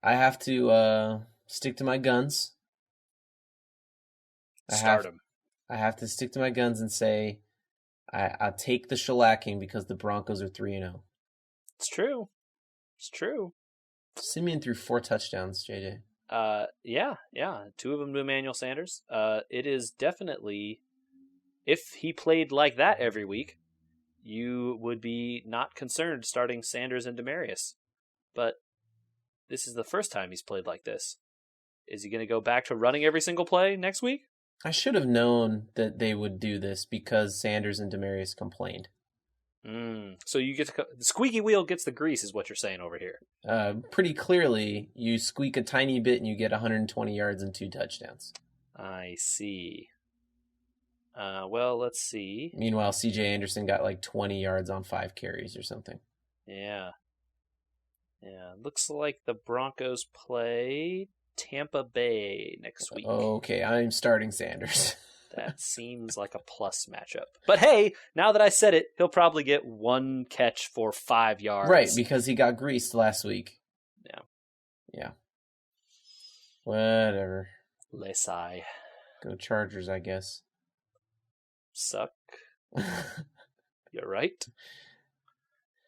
I have to stick to my guns. Start him. I have to stick to my guns and say I'll take the shellacking because the Broncos are 3-0. It's true. It's true. Simeon threw 4 touchdowns, JJ. Yeah. 2 of them to Emmanuel Sanders. It is definitely, if he played like that every week, you would be not concerned starting Sanders and Demaryius. But this is the first time he's played like this. Is he going to go back to running every single play next week? I should have known that they would do this because Sanders and Demaryius complained. So you get to, the squeaky wheel gets the grease, is what you're saying over here. Pretty clearly, you squeak a tiny bit and you get 120 yards and 2 touchdowns. I see. Well, let's see. Meanwhile, C.J. Anderson got like 20 yards on 5 carries or something. Yeah. Looks like the Broncos play Tampa Bay next week. Okay, I'm starting Sanders. That seems like a plus matchup. But hey, now that I said it, he'll probably get 1 catch for 5 yards. Right, because he got greased last week. Yeah. Whatever. Lesai. Go Chargers, I guess. Suck. You're right.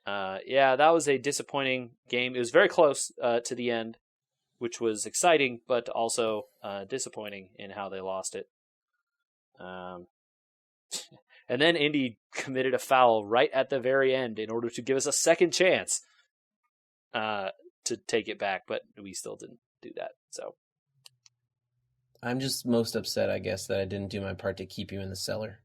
Yeah, that was a disappointing game. It was very close to the end, which was exciting, but also disappointing in how they lost it. And then Indy committed a foul right at the very end in order to give us a second chance to take it back, but we still didn't do that. So I'm just most upset, I guess, that I didn't do my part to keep you in the cellar.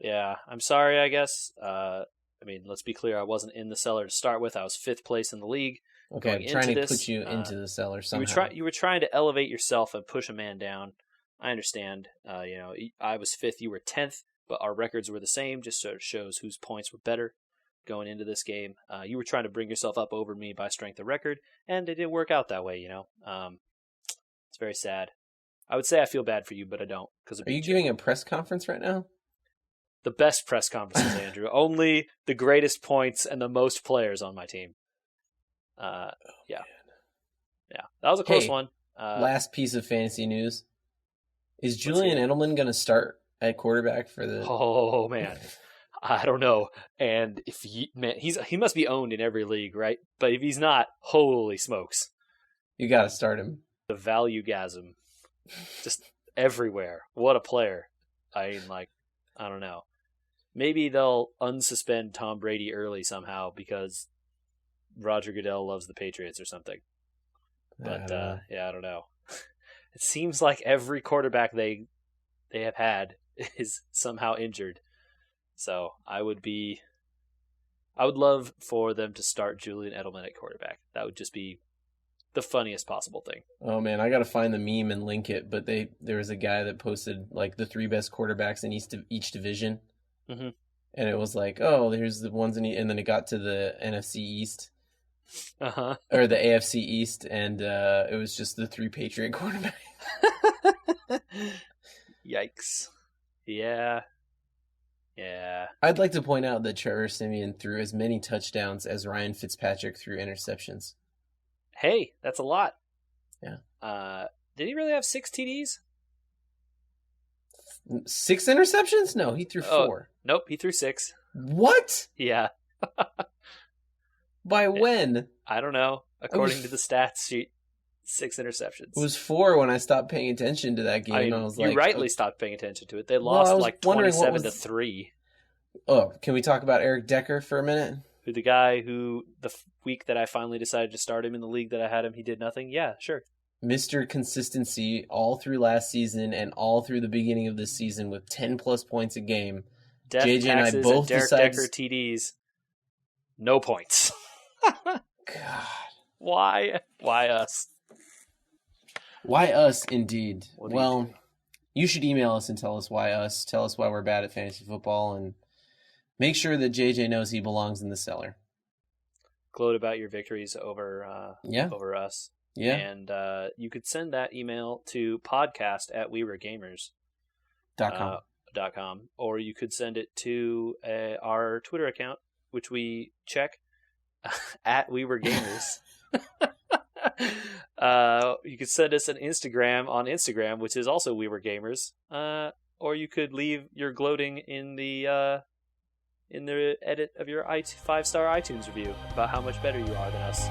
Yeah, I'm sorry, I guess. I mean, let's be clear, I wasn't in the cellar to start with. I was 5th place in the league. Okay, I'm trying to put you into the cellar somehow. You were trying to elevate yourself and push a man down. I understand. I was 5th, you were 10th, but our records were the same, just sort of shows whose points were better going into this game. You were trying to bring yourself up over me by strength of record, and it didn't work out that way, It's very sad. I would say I feel bad for you, but I don't. Are you giving a press conference right now? The best press conferences, Andrew. Only the greatest points and the most players on my team. Yeah. That was a close one. Last piece of fantasy news. Is Julian Edelman going to start at quarterback for the... Oh, man. I don't know. And if he must be owned in every league, right? But if he's not, holy smokes, You got to start him. the value-gasm, just everywhere. What a player! I mean, like, I don't know. Maybe they'll unsuspend Tom Brady early somehow because Roger Goodell loves the Patriots or something. But I don't know. It seems like every quarterback they have had is somehow injured. So I would love for them to start Julian Edelman at quarterback. That would just be the funniest possible thing. Oh man, I gotta find the meme and link it. But there was a guy that posted like the 3 best quarterbacks in each division, Mm-hmm. and it was like, oh, there's the ones and then it got to the NFC East, or the AFC East, and it was just the 3 Patriot quarterbacks. Yikes! Yeah. I'd like to point out that Trevor Siemian threw as many touchdowns as Ryan Fitzpatrick threw interceptions. Hey, that's a lot. Yeah. Did he really have 6 TDs? 6 interceptions? No, he threw 4. Nope, he threw 6. What? Yeah. By when? I don't know. According to the stats sheet, 6 interceptions. It was 4 when I stopped paying attention to that game. You rightly stopped paying attention to it. They lost like 27-3. Oh, can we talk about Eric Decker for a minute? The guy who the week that I finally decided to start him in the league that I had him, he did nothing. Yeah, sure. Mr. Consistency all through last season and all through the beginning of this season with 10-plus points a game. Death, JJ taxes, and I both Derek decided... Decker TDs. No points. God. Why us? Why us, indeed. Well, you should email us and tell us why us. Tell us why we're bad at fantasy football, and make sure that JJ knows he belongs in the cellar. Gloat about your victories over us. Yeah. And you could send that email to podcast@wewergamers.com, or you could send it to our Twitter account, which we check at wewergamers. You could send us an Instagram on Instagram, which is also We Were Gamers. Or you could leave your gloating in the edit of your 5-star iTunes review about how much better you are than us.